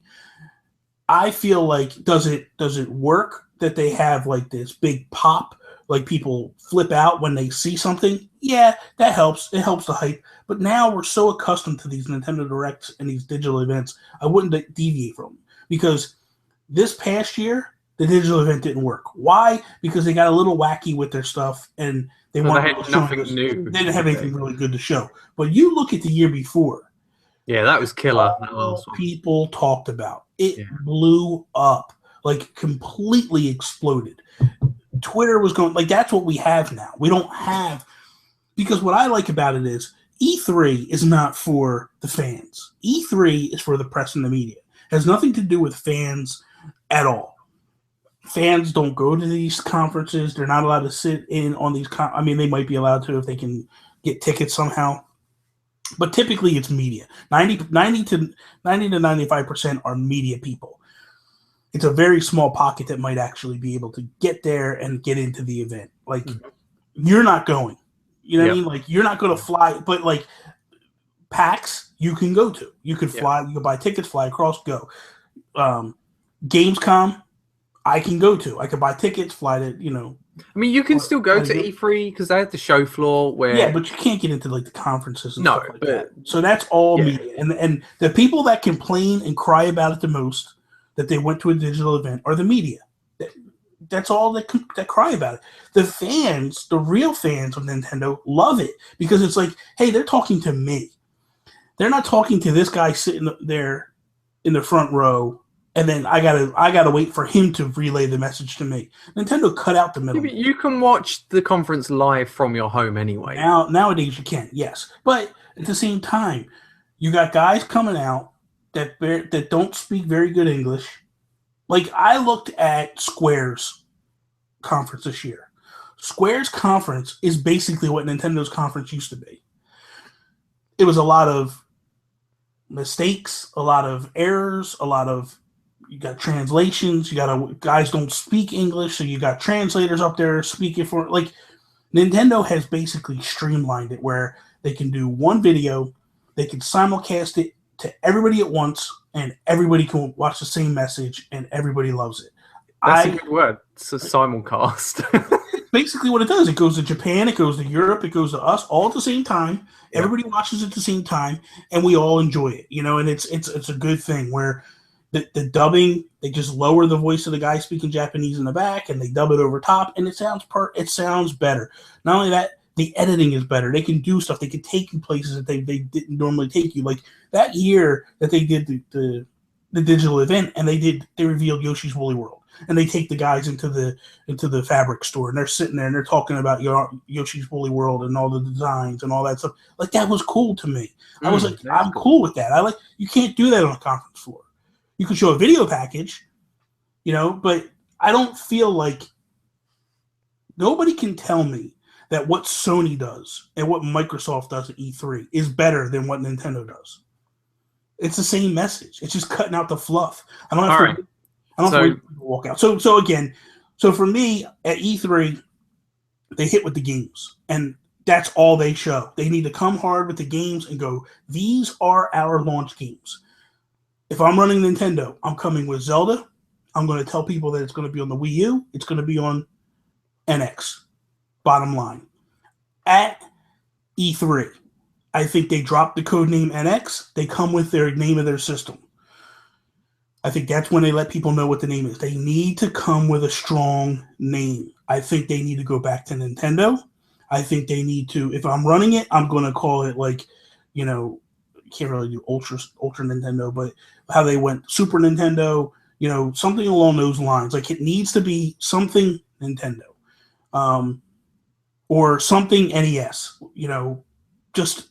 I feel like does it work that they have like this big pop, like people flip out when they see something? Yeah, that helps. It helps the hype. But now we're so accustomed to these Nintendo Directs and these digital events, I wouldn't deviate from them. Because this past year, the digital event didn't work. Why? Because they got a little wacky with their stuff and they had nothing new. They didn't have anything really good to show. But you look at the year before. Yeah, that was killer. People talked about it. Blew up, like completely exploded. Twitter was going like that's what we have now. We don't have because what I like about it is E3 is not for the fans. E3 is for the press and the media. It has nothing to do with fans at all. Fans don't go to these conferences. They're not allowed to sit in on these. I mean, they might be allowed to if they can get tickets somehow. But typically it's media. 90 to 95% are media people. It's a very small pocket that might actually be able to get there and get into the event. Like, you're not going. You know what I mean? Like, you're not going to fly. But, like, PAX, you can go to. You could fly. You can buy tickets, fly across, go. Gamescom, I can go to. I can buy tickets, fly to, you know. I mean, you can still go to E3 because they have the show floor where... Yeah, but you can't get into, like, the conferences and stuff like that. So that's all media. And the people that complain and cry about it the most that they went to a digital event are the media. That's all that cry about it. The fans, the real fans of Nintendo, love it because it's like, hey, they're talking to me. They're not talking to this guy sitting there in the front row, and then I gotta wait for him to relay the message to me. Nintendo cut out the middle. You can watch the conference live from your home anyway. Nowadays you can, yes, but at the same time, you got guys coming out that don't speak very good English. Like, I looked at Square's conference this year. Square's conference is basically what Nintendo's conference used to be. It was a lot of mistakes, a lot of errors, you got translations, guys don't speak English, so you got translators up there speaking for, like, Nintendo has basically streamlined it where they can do one video, they can simulcast it to everybody at once, and everybody can watch the same message, and everybody loves it. That's a good word. It's a simulcast. Basically what it does, it goes to Japan, it goes to Europe, it goes to us all at the same time. Everybody watches it at the same time, and we all enjoy it, you know, and it's a good thing where the dubbing, they just lower the voice of the guy speaking Japanese in the back, and they dub it over top, and it sounds better. Not only that, the editing is better. They can do stuff. They can take you places that they didn't normally take you. Like that year that they did the digital event, and they revealed Yoshi's Woolly World, and they take the guys into the fabric store, and they're sitting there and they're talking about Yoshi's Woolly World and all the designs and all that stuff. Like, that was cool to me. I was like, I'm cool with that. You can't do that on a conference floor. You can show a video package, you know, but I don't feel like nobody can tell me that what Sony does and what Microsoft does at E3 is better than what Nintendo does. It's the same message. It's just cutting out the fluff. I don't have to wait to walk out. So for me at E3, they hit with the games, and that's all they show. They need to come hard with the games and go, these are our launch games. If I'm running Nintendo, I'm coming with Zelda. I'm going to tell people that it's going to be on the Wii U. It's going to be on NX. Bottom line. At E3, I think they dropped the code name NX. They come with their name of their system. I think that's when they let people know what the name is. They need to come with a strong name. I think they need to go back to Nintendo. I think they need to, if I'm running it, I'm going to call it like, you know, can't really do Ultra Nintendo, but how they went Super Nintendo, you know, something along those lines. Like, it needs to be something Nintendo. Or something NES, you know, just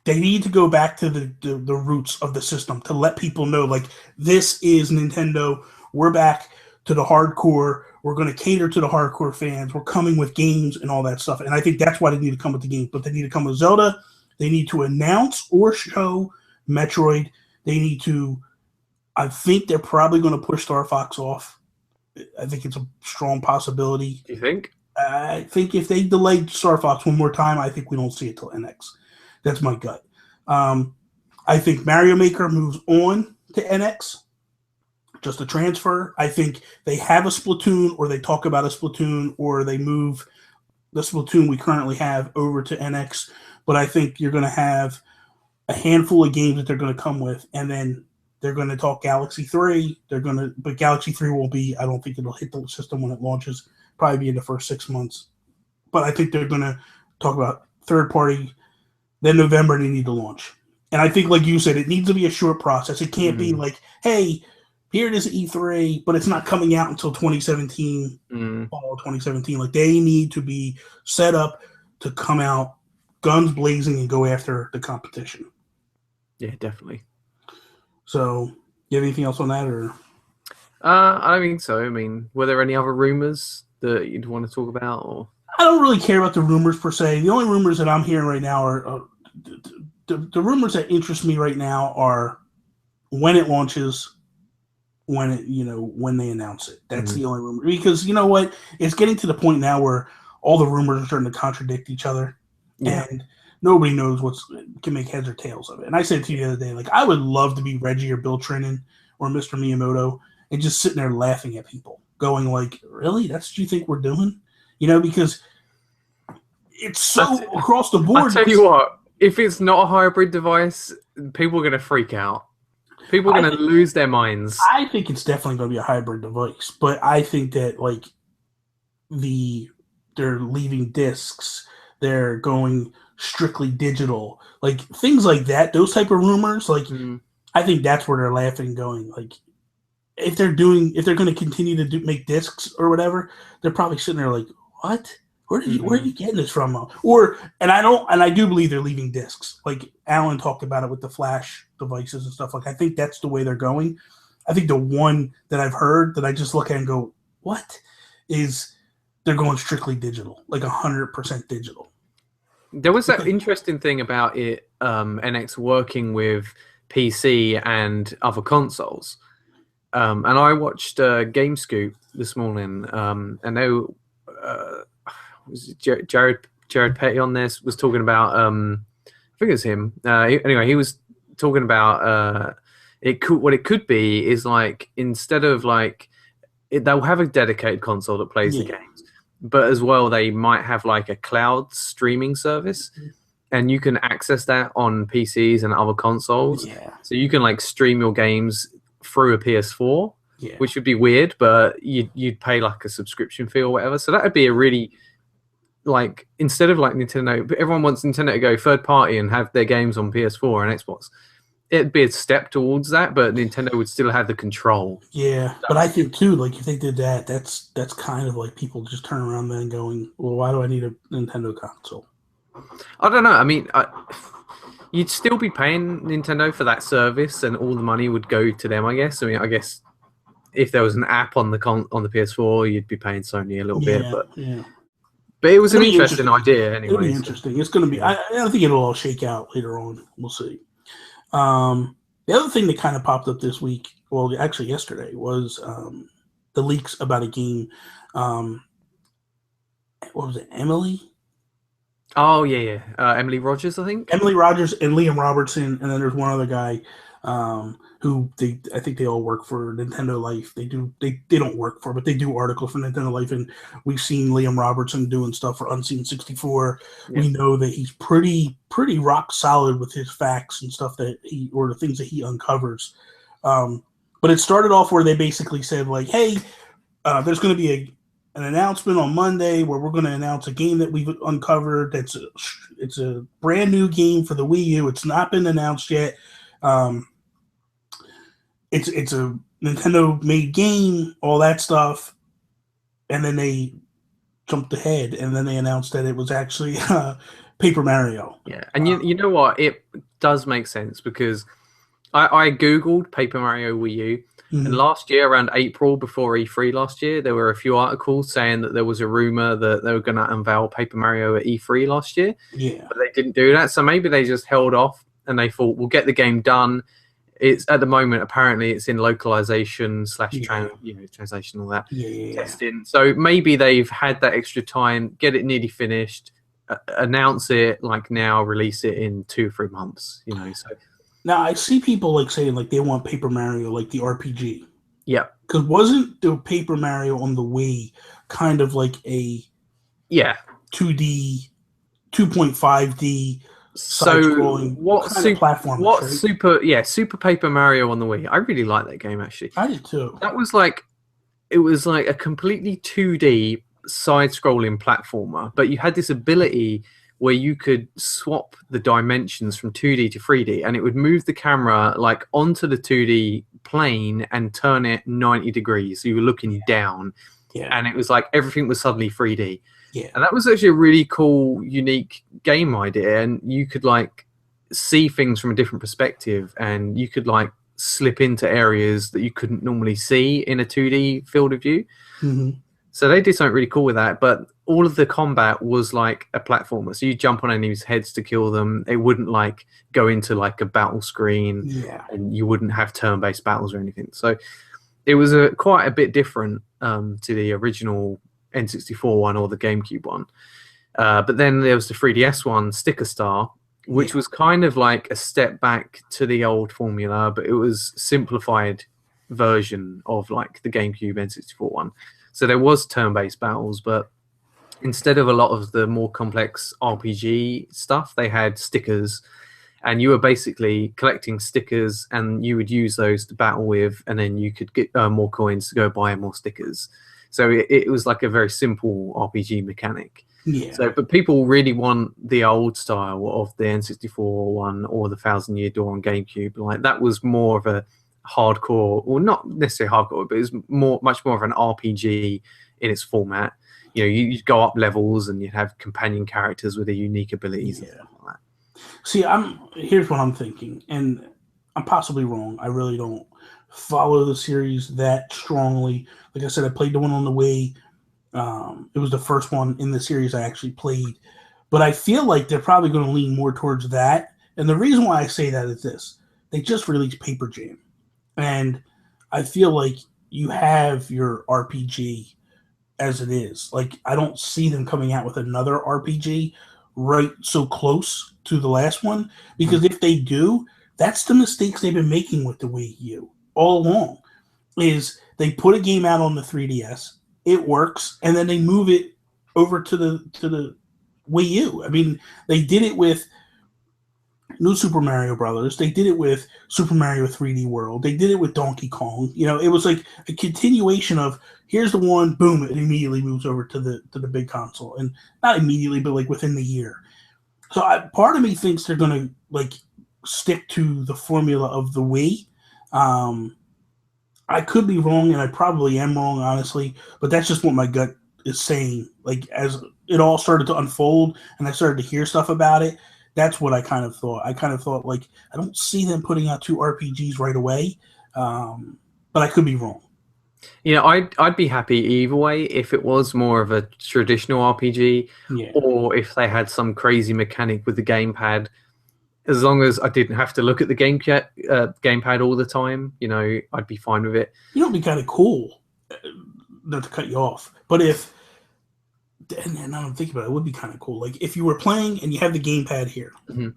they need to go back to the roots of the system to let people know, like, this is Nintendo. We're back to the hardcore. We're going to cater to the hardcore fans. We're coming with games and all that stuff. And I think that's why they need to come with the games. But they need to come with Zelda. They need to announce or show Metroid. They need to, I think they're probably going to push Star Fox off. I think it's a strong possibility. Do you think? I think if they delayed Star Fox one more time, I think we don't see it till NX. That's my gut. I think Mario Maker moves on to NX, just a transfer. I think they have a Splatoon, or they talk about a Splatoon, or they move the Splatoon we currently have over to NX. But I think you're going to have a handful of games that they're going to come with, and then they're going to talk Galaxy 3. But Galaxy 3 will be, I don't think it'll hit the system when it launches, probably be in the first 6 months. But I think they're going to talk about third party. Then November, they need to launch. And I think, like you said, it needs to be a short process. It can't be like, hey, here it is at E3, but it's not coming out until 2017, fall of 2017. Like, they need to be set up to come out guns blazing and go after the competition. Yeah, definitely. So, you have anything else on that, or? I don't think so. I mean, were there any other rumors that you'd want to talk about? Or I don't really care about the rumors per se. The only rumors that I'm hearing right now are the rumors that interest me right now are when it launches, when they announce it. That's the only rumor. Because you know what? It's getting to the point now where all the rumors are starting to contradict each other. Yeah. And nobody knows what can make heads or tails of it. And I said to you the other day, like, I would love to be Reggie or Bill Trinan or Mr. Miyamoto and just sitting there laughing at people, going like, really? That's what you think we're doing? Because it's so across the board. I'll tell you what, if it's not a hybrid device, people are going to freak out. People are going to lose their minds. I think it's definitely going to be a hybrid device, but I think that like they're leaving discs, they're going strictly digital, like things like that. Those type of rumors, like I think that's where they're laughing and going like, if they're going to continue to make discs or whatever, they're probably sitting there like, what? Where are you getting this from? I do believe they're leaving discs. Like Allan talked about it with the flash devices and stuff. Like I think that's the way they're going. I think the one that I've heard that I just look at and go, what? Is they're going strictly digital, like 100% digital. There was that interesting thing about it, NX working with PC and other consoles. And I watched GameScoop this morning, and they was Jared Petty on this was talking about I think it was him. Anyway, he was talking about what it could be is like, instead of like they'll have a dedicated console that plays the games, but as well they might have like a cloud streaming service, and you can access that on PCs and other consoles. So you can like stream your games through a PS4, which would be weird, but you'd pay like a subscription fee or whatever. So that would be a really, like, instead of like Nintendo, everyone wants Nintendo to go third party and have their games on PS4 and Xbox. It'd be a step towards that, but Nintendo would still have the control. Yeah, but I think too, like if they did that, that's kind of like people just turn around then going, well, why do I need a Nintendo console? I don't know. I mean, you'd still be paying Nintendo for that service, and all the money would go to them, I guess. I mean, I guess if there was an app on the PS4, you'd be paying Sony a little bit, but it was an interesting idea anyway. It'll be interesting. It's going to be. I think it'll all shake out later on. We'll see. The other thing that kind of popped up this week, well, actually yesterday, was the leaks about a game. What was it, Emily? Oh, yeah. Emily Rogers, I think. Emily Rogers and Liam Robertson, and then there's one other guy who I think they all work for Nintendo Life. They don't work for, but they do articles for Nintendo Life, and we've seen Liam Robertson doing stuff for Unseen 64. Yeah. We know that he's pretty rock solid with his facts and stuff or the things that he uncovers. But it started off where they basically said like, hey, there's going to be an announcement on Monday where we're going to announce a game that we've uncovered. It's a brand new game for the Wii U. It's not been announced yet. It's a Nintendo made game, all that stuff, and then they jumped ahead and then they announced that it was actually Paper Mario. Yeah, and you know what? It does make sense because I googled Paper Mario Wii U. And last year, around April, before E3 last year, there were a few articles saying that there was a rumor that they were going to unveil Paper Mario at E3 last year. Yeah. But they didn't do that. So maybe they just held off and they thought, we'll get the game done. It's at the moment apparently it's in localization / Yeah. translation, all that Yeah. testing. So maybe they've had that extra time, get it nearly finished, announce it like now, release it in 2-3 months. So Now I see people like saying like they want Paper Mario like the RPG. yeah, Because wasn't the Paper Mario on the Wii kind of like a 2D, 2.5D So side-scrolling kind of platformer, right? Super Paper Mario on the Wii. I really like that game actually. I did too. That was like it was like a completely 2D side-scrolling platformer, but you had this ability where you could swap the dimensions from 2D to 3D, and it would move the camera like onto the 2D plane and turn it 90 degrees. So you were looking down, and it was like everything was suddenly 3D. Yeah. And that was actually a really cool, unique game idea, and you could like see things from a different perspective, and you could like slip into areas that you couldn't normally see in a 2D field of view. Mm-hmm. So they did something really cool with that, but all of the combat was like a platformer. So you jump on enemies' heads to kill them. It wouldn't like go into like a battle screen, and you wouldn't have turn-based battles or anything. So it was quite a bit different to the original N64 one or the GameCube one. But then there was the 3DS one, Sticker Star, which was kind of like a step back to the old formula, but it was simplified version of like the GameCube N64 one. So there was turn-based battles, but instead of a lot of the more complex RPG stuff, they had stickers, and you were basically collecting stickers, and you would use those to battle with, and then you could get more coins to go buy more stickers. So it was like a very simple RPG mechanic. Yeah. So, but people really want the old style of the N64 one or the Thousand Year Door on GameCube. Like that was more of a hardcore, or not necessarily hardcore, but it was much more of an RPG in its format. You'd go up levels and you'd have companion characters with their unique abilities and stuff like that. See, here's what I'm thinking, and I'm possibly wrong. I really don't follow the series that strongly. Like I said, I played the one on the Wii. It was the first one in the series I actually played. But I feel like they're probably going to lean more towards that. And the reason why I say that is this. They just released Paper Jam. And I feel like you have your RPG as it is. Like, I don't see them coming out with another RPG right so close to the last one. Because if they do, that's the mistakes they've been making with the Wii U all along. Is they put a game out on the 3DS, it works, and then they move it over to the Wii U. I mean, they did it with New Super Mario Brothers. They did it with Super Mario 3D World. They did it with Donkey Kong. It was like a continuation of here's the one, boom, it immediately moves over to the big console, and not immediately, but like within the year. So part of me thinks they're going to like stick to the formula of the Wii. I could be wrong, and I probably am wrong, honestly, but that's just what my gut is saying. Like, as it all started to unfold and I started to hear stuff about it, that's what I kind of thought. I kind of thought, like, I don't see them putting out 2 RPGs right away, but I could be wrong. I'd be happy either way if it was more of a traditional RPG, or if they had some crazy mechanic with the gamepad. As long as I didn't have to look at the gamepad all the time, I'd be fine with it. It'd be kind of cool, not to cut you off, but if, and now I'm thinking about it, it would be kind of cool. Like if you were playing and you have the gamepad here, and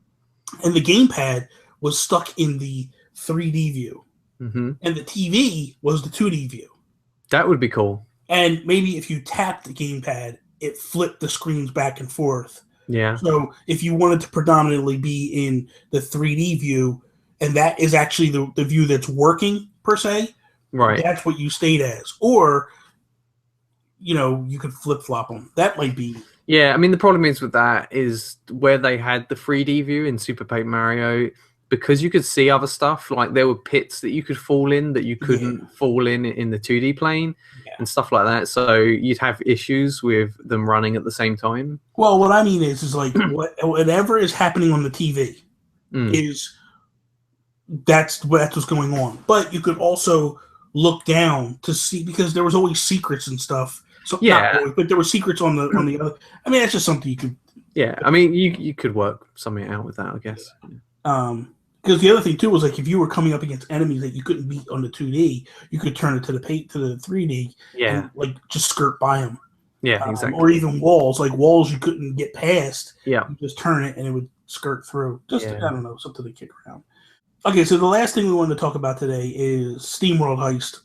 the gamepad was stuck in the 3D view, and the TV was the 2D view. That would be cool. And maybe if you tapped the gamepad, it flipped the screens back and forth. Yeah. So if you wanted to predominantly be in the 3D view, and that is actually the view that's working per se, right? That's what you stayed as, or you could flip flop them. That might be. Yeah, I mean the problem is with that is where they had the 3D view in Super Paper Mario, because you could see other stuff. Like there were pits that you could fall in that you couldn't fall in the 2D plane. And stuff like that, so you'd have issues with them running at the same time. Well, what I mean is like whatever is happening on the TV is that's what's going on. But you could also look down to see, because there was always secrets and stuff. So not always, but there were secrets on the other. I mean, that's just something you could. Yeah, I mean, you could work something out with that, I guess. because the other thing too was like if you were coming up against enemies that you couldn't beat on the 2D, you could turn it to the 3D and like just skirt by them. Yeah, exactly. Or even walls, like walls you couldn't get past. Yeah, you just turn it and it would skirt through. Just I don't know, something to kick around. Okay, so the last thing we wanted to talk about today is Steam World Heist,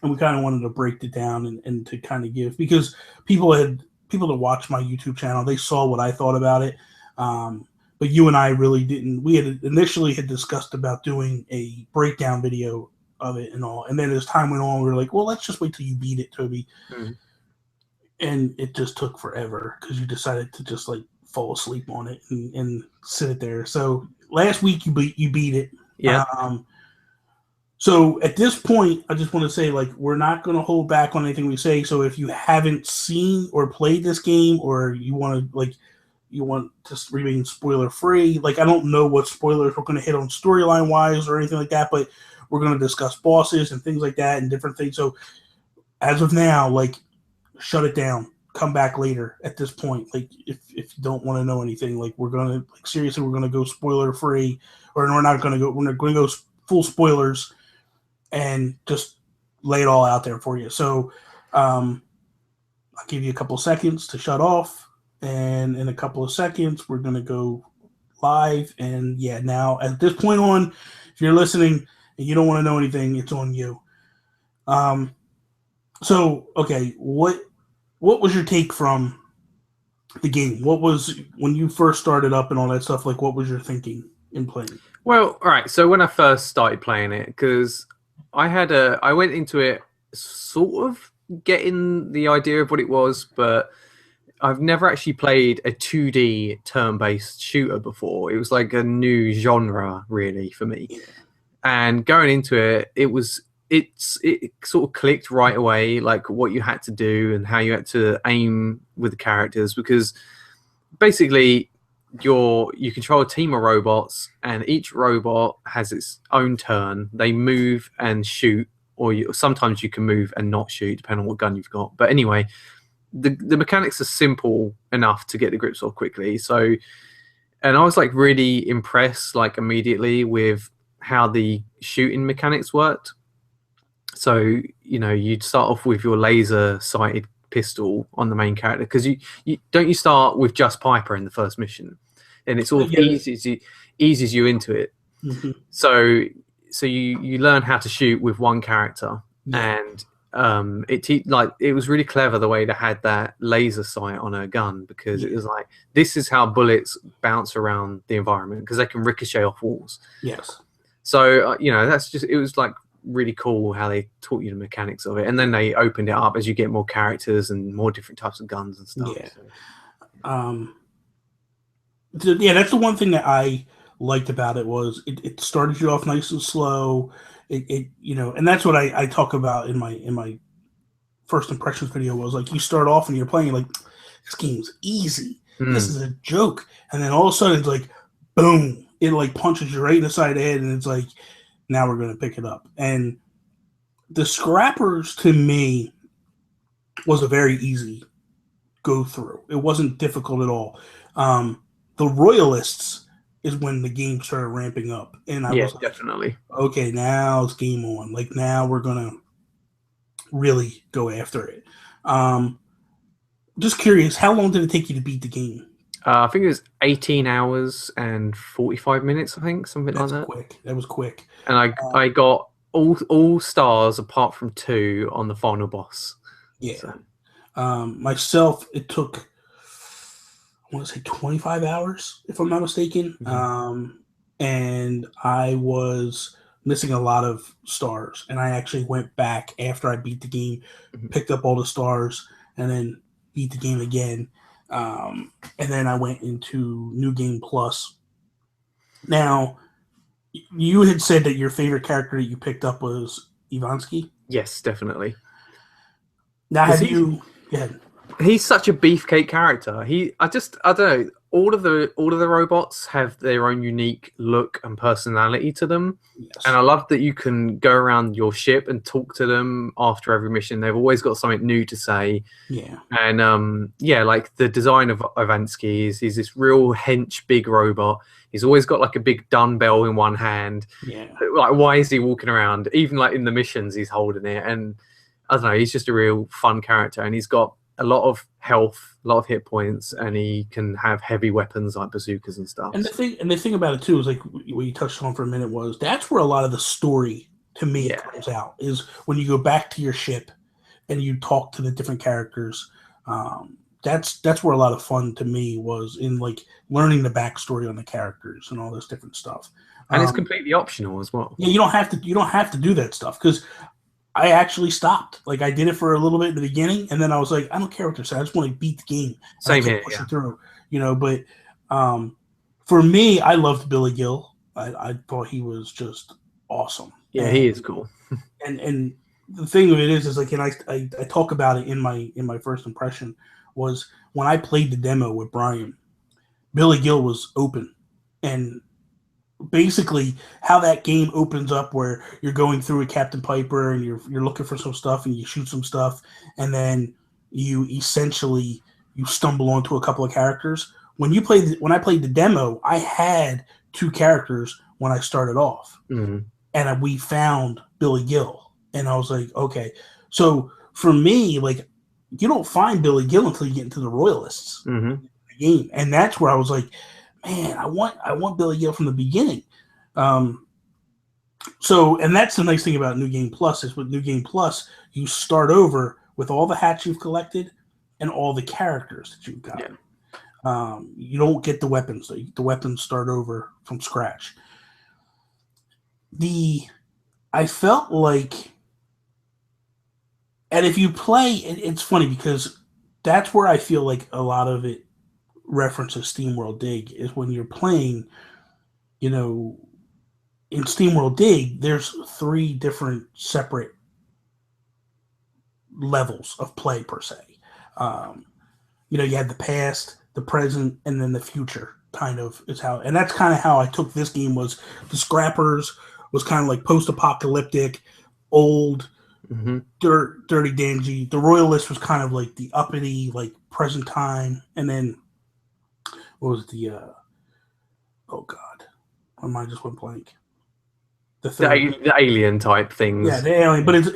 and we kind of wanted to break it down and to kind of give, because people that watch my YouTube channel, they saw what I thought about it, but you and I really didn't. We had initially discussed about doing a breakdown video of it and all, and then as time went on, we were like, well, let's just wait till you beat it, Toby. And it just took forever because you decided to just like fall asleep on it and sit it there. So last week you beat it. Yeah. So at this point, I just want to say, like, we're not going to hold back on anything we say. So if you haven't seen or played this game, or you want to remain spoiler free, like, I don't know what spoilers we're going to hit on storyline wise or anything like that, but we're going to discuss bosses and things like that and different things. So as of now, like, shut it down. Come back later at this point. Like, if you don't want to know anything, like, we're going to, like, seriously, we're going to go spoiler free, or we're not going to go full spoilers and just lay it all out there for you. So I'll give you a couple seconds to shut off, and in a couple of seconds we're going to go live. And yeah, now at this point on, if you're listening and you don't want to know anything, it's on you. So okay, what was your take from the game? What was, when you first started up and all that stuff, like, what was your thinking in playing? Well, all right, so when I first started playing it, because I went into it sort of getting the idea of what it was, but I've never actually played a 2D turn-based shooter before. It was like a new genre, really, for me. Yeah. And going into it, it sort of clicked right away, like what you had to do and how you had to aim with the characters, because basically you control a team of robots, and each robot has its own turn. They move and shoot, or sometimes you can move and not shoot, depending on what gun you've got. But anyway, the mechanics are simple enough to get the grips of quickly. So, and I was like really impressed, like immediately, with how the shooting mechanics worked. So, you'd start off with your laser sighted pistol on the main character, because you start with just Piper in the first mission, and it sort of eases you into it. Mm-hmm. So you learn how to shoot with one character, and it was really clever the way they had that laser sight on a gun, because it was like, this is how bullets bounce around the environment, because they can ricochet off walls. Yes. So it was like really cool how they taught you the mechanics of it, and then they opened it up as you get more characters and more different types of guns and stuff. That's the one thing that I liked about it, was it started you off nice and slow. And that's what I talk about in my first impressions video, was like, you start off and you're playing like, this game's easy. This is a joke, and then all of a sudden it's like, boom, it like punches you right in the side of the head, and it's like, now we're going to pick it up. And the Scrappers, to me, was a very easy go through. It wasn't difficult at all. The Royalists is when the game started ramping up, and I was like, definitely, okay, now it's game on. Like, now we're going to really go after it. Just curious, how long did it take you to beat the game? I think it was 18 hours and 45 minutes, I think, something like that. Quick. That was quick. And I got all stars apart from 2 on the final boss. Yeah. So. Myself, it took, I want to say 25 hours, if I'm not mistaken. Mm-hmm. And I was missing a lot of stars. And I actually went back after I beat the game, picked up all the stars, and then beat the game again. And then I went into New Game Plus. Now, you had said that your favorite character that you picked up was Ivansky? Yes, definitely. Now, have you... Go ahead. He's such a beefcake character. I don't know. All of the robots have their own unique look and personality to them, Yes. and I love that you can go around your ship and talk to them after every mission. They've always got something new to say. Yeah. And yeah, like the design of Ivansky is he's this real hench big robot. He's always got like a big dumbbell in one hand. Yeah. Like, why is he walking around? Even like in the missions, he's holding it, and I don't know. He's just a real fun character, and he's got a lot of health, a lot of hit points, and he can have heavy weapons like bazookas and stuff. And the thing about it too is like what you touched on for a minute was that's where a lot of the story to me comes out is when you go back to your ship and you talk to the different characters. That's where a lot of fun to me was in like learning the backstory on the characters and all this different stuff. And it's completely optional as well. Yeah, you don't have to do that stuff because I actually stopped. Like I did it for a little bit in the beginning, and then I was like, I don't care what they're saying. I just want to beat the game. Same here. Push it through, But for me, I loved Billy Gill. I thought he was just awesome. Yeah, he is cool. and the thing of it is like, and I talk about it in my first impression was when I played the demo with Brian, Billy Gill was open, and basically how that game opens up where you're going through a Captain Piper and you're looking for some stuff and you shoot some stuff and then you essentially stumble onto a couple of characters. When I played the demo, I had 2 characters when I started off, and we found Billy Gill, and I was like, okay. So for me, like you don't find Billy Gill until you get into the Royalists game, and that's where I was like, man, I want Billy Gill from the beginning. So, and that's the nice thing about New Game Plus is with New Game Plus, you start over with all the hats you've collected and all the characters that you've got. Yeah. You don't get the weapons. The weapons start over from scratch. I felt like, and if you play, it's funny because that's where I feel like a lot of it references Steam World Dig is when you're playing, in Steam World Dig, there's 3 different separate levels of play per se. You have the past, the present, and then the future kind of is how, and that's kind of how I took this game was the Scrappers was kind of like post-apocalyptic, old, dirty, dingy. The Royalist was kind of like the uppity, like present time, and then what was the oh god, my mind just went blank. The alien type things. Yeah, the alien, but it's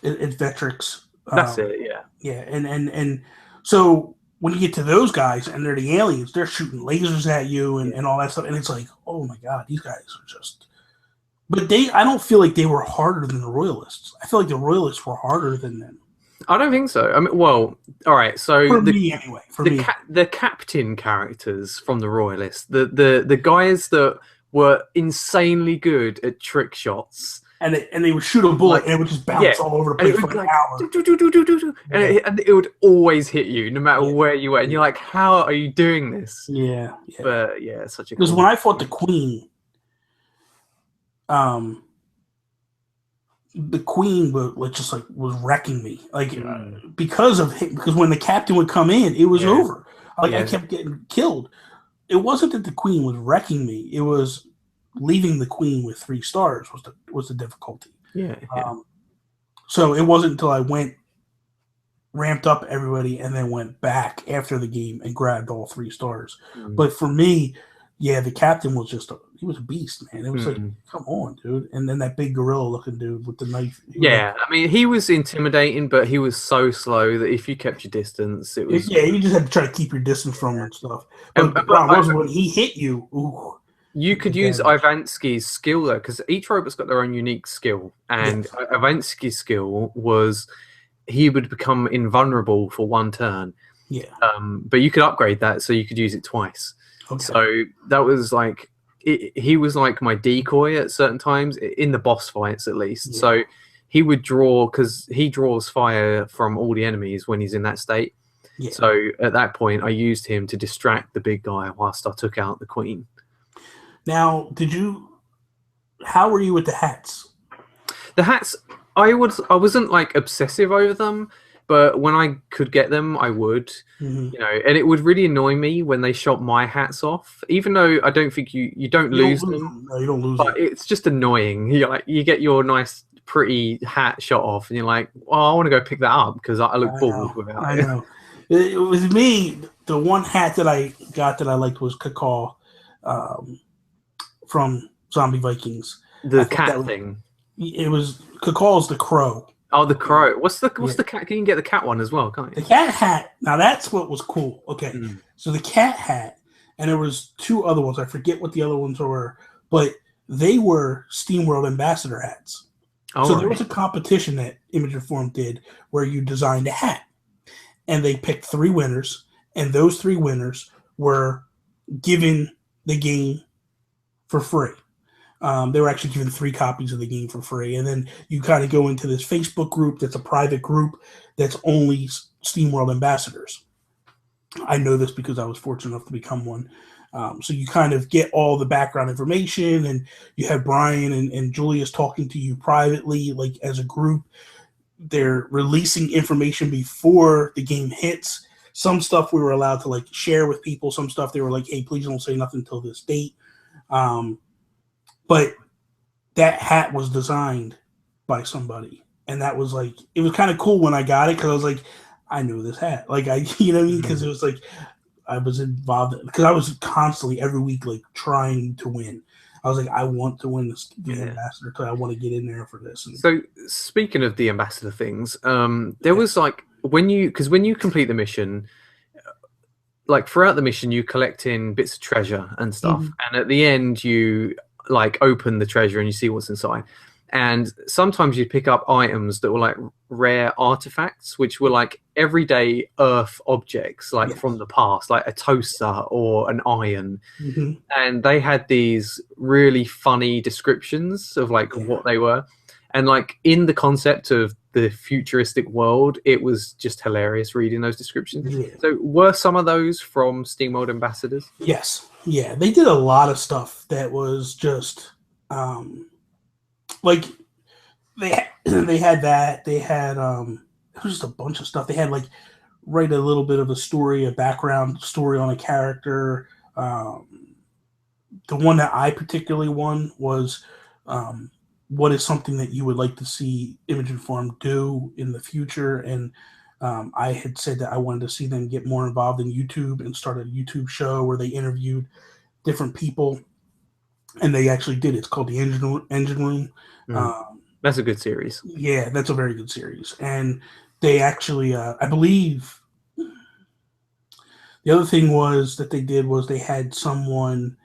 Vectrix. That's it. Yeah. Yeah, and so when you get to those guys and they're the aliens, they're shooting lasers at you and all that stuff, and it's like, oh my god, these guys are just. But I don't feel like they were harder than the Royalists. I feel like the Royalists were harder than them. I don't think so. I mean, well, all right. So for me, anyway. The captain characters from the Royalists, the guys that were insanely good at trick shots, and they would shoot a bullet and it would just bounce all over the place for an hour. And it would always hit you, no matter where you were. And you're like, how are you doing this? Yeah. But yeah, it's such a. Because when I fought the Queen. The Queen was wrecking me, because when the captain would come in, it was over. I kept getting killed. It wasn't that the Queen was wrecking me; it was leaving the Queen with 3 stars was the difficulty. Yeah. So it wasn't until I ramped up everybody, and then went back after the game and grabbed all 3 stars. But for me, the captain was he was a beast, man. It was like, come on, dude. And then that big gorilla-looking dude with the knife. I mean, he was intimidating, but he was so slow that if you kept your distance, it was... Yeah, you just had to try to keep your distance from him and stuff. But the problem was when he hit you, ooh. You could use Ivansky's skill, though, because each robot's got their own unique skill. And Ivansky's skill was he would become invulnerable for 1 turn. Yeah. But you could upgrade that so you could use it twice. Okay. So that was like... he was like my decoy at certain times in the boss fights, at least. Yeah. So he would draw because he draws fire from all the enemies when he's in that state. Yeah. So at that point, I used him to distract the big guy whilst I took out the Queen. Now, how were you with the hats? The hats, I wasn't like obsessive over them, but when I could get them, I would. Mhm. You know, and it would really annoy me when they shot my hats off, even though I don't think you don't You don't lose lose them, them. No, you don't lose but them. it's just annoying. You like you get your nice pretty hat shot off, and you're like, well, I want to go pick that up because I look I bald know. without I it. know. It was me. The one hat that I got that I liked was Cacao, from Zombie Vikings. I The thought that cat was, thing. it was Cacao's the crow. Oh, the crow. What's Yeah. the cat? Can you get the cat one as well? Can't The you? cat hat. Now that's what was cool. Okay, Mm. so the cat hat, and there was two other ones. I forget what the other ones were, but they were Steam World Ambassador hats. All So there right. was a competition that Image and Form did where you designed a hat, and they picked 3 winners, and those 3 winners were given the game for free. They were actually given 3 copies of the game for free, and then you kind of go into this Facebook group that's a private group that's only Steam World ambassadors. I know this because I was fortunate enough to become one. So you kind of get all the background information, and you have Brian and Julius talking to you privately, like as a group. They're releasing information before the game hits. Some stuff we were allowed to like share with people. Some stuff they were like, "Hey, please don't say nothing until this date." But that hat was designed by somebody, and that was like, it was kind of cool when I got it because I was like, I knew this hat, like I, you know what I mean? Because it was like I was involved because I was constantly every week like trying to win. I was like, I want to win this the ambassador. I want to get in there for this. And so speaking of the ambassador things, there was like when you complete the mission, like throughout the mission you collect in bits of treasure and stuff, and at the end you like open the treasure and you see what's inside. And sometimes you pick up items that were like rare artifacts, which were like everyday Earth objects, like from the past, like a toaster or an iron. And they had these really funny descriptions of like what they were. And like in the concept of the futuristic world, it was just hilarious reading those descriptions. So were some of those from Steam World Ambassadors? Yes. Yeah. They did a lot of stuff that was just like they had that. They had it was just a bunch of stuff. They had like write a little bit of a story, a background story on a character. The one that I particularly won was what is something that you would like to see Image and Form do in the future. And I had said that I wanted to see them get more involved in YouTube and start a YouTube show where they interviewed different people. And they actually did. It's called the Engine Room. That's a good series. Yeah, that's a very good series. And they actually, I believe, the other thing was that they did was they had someone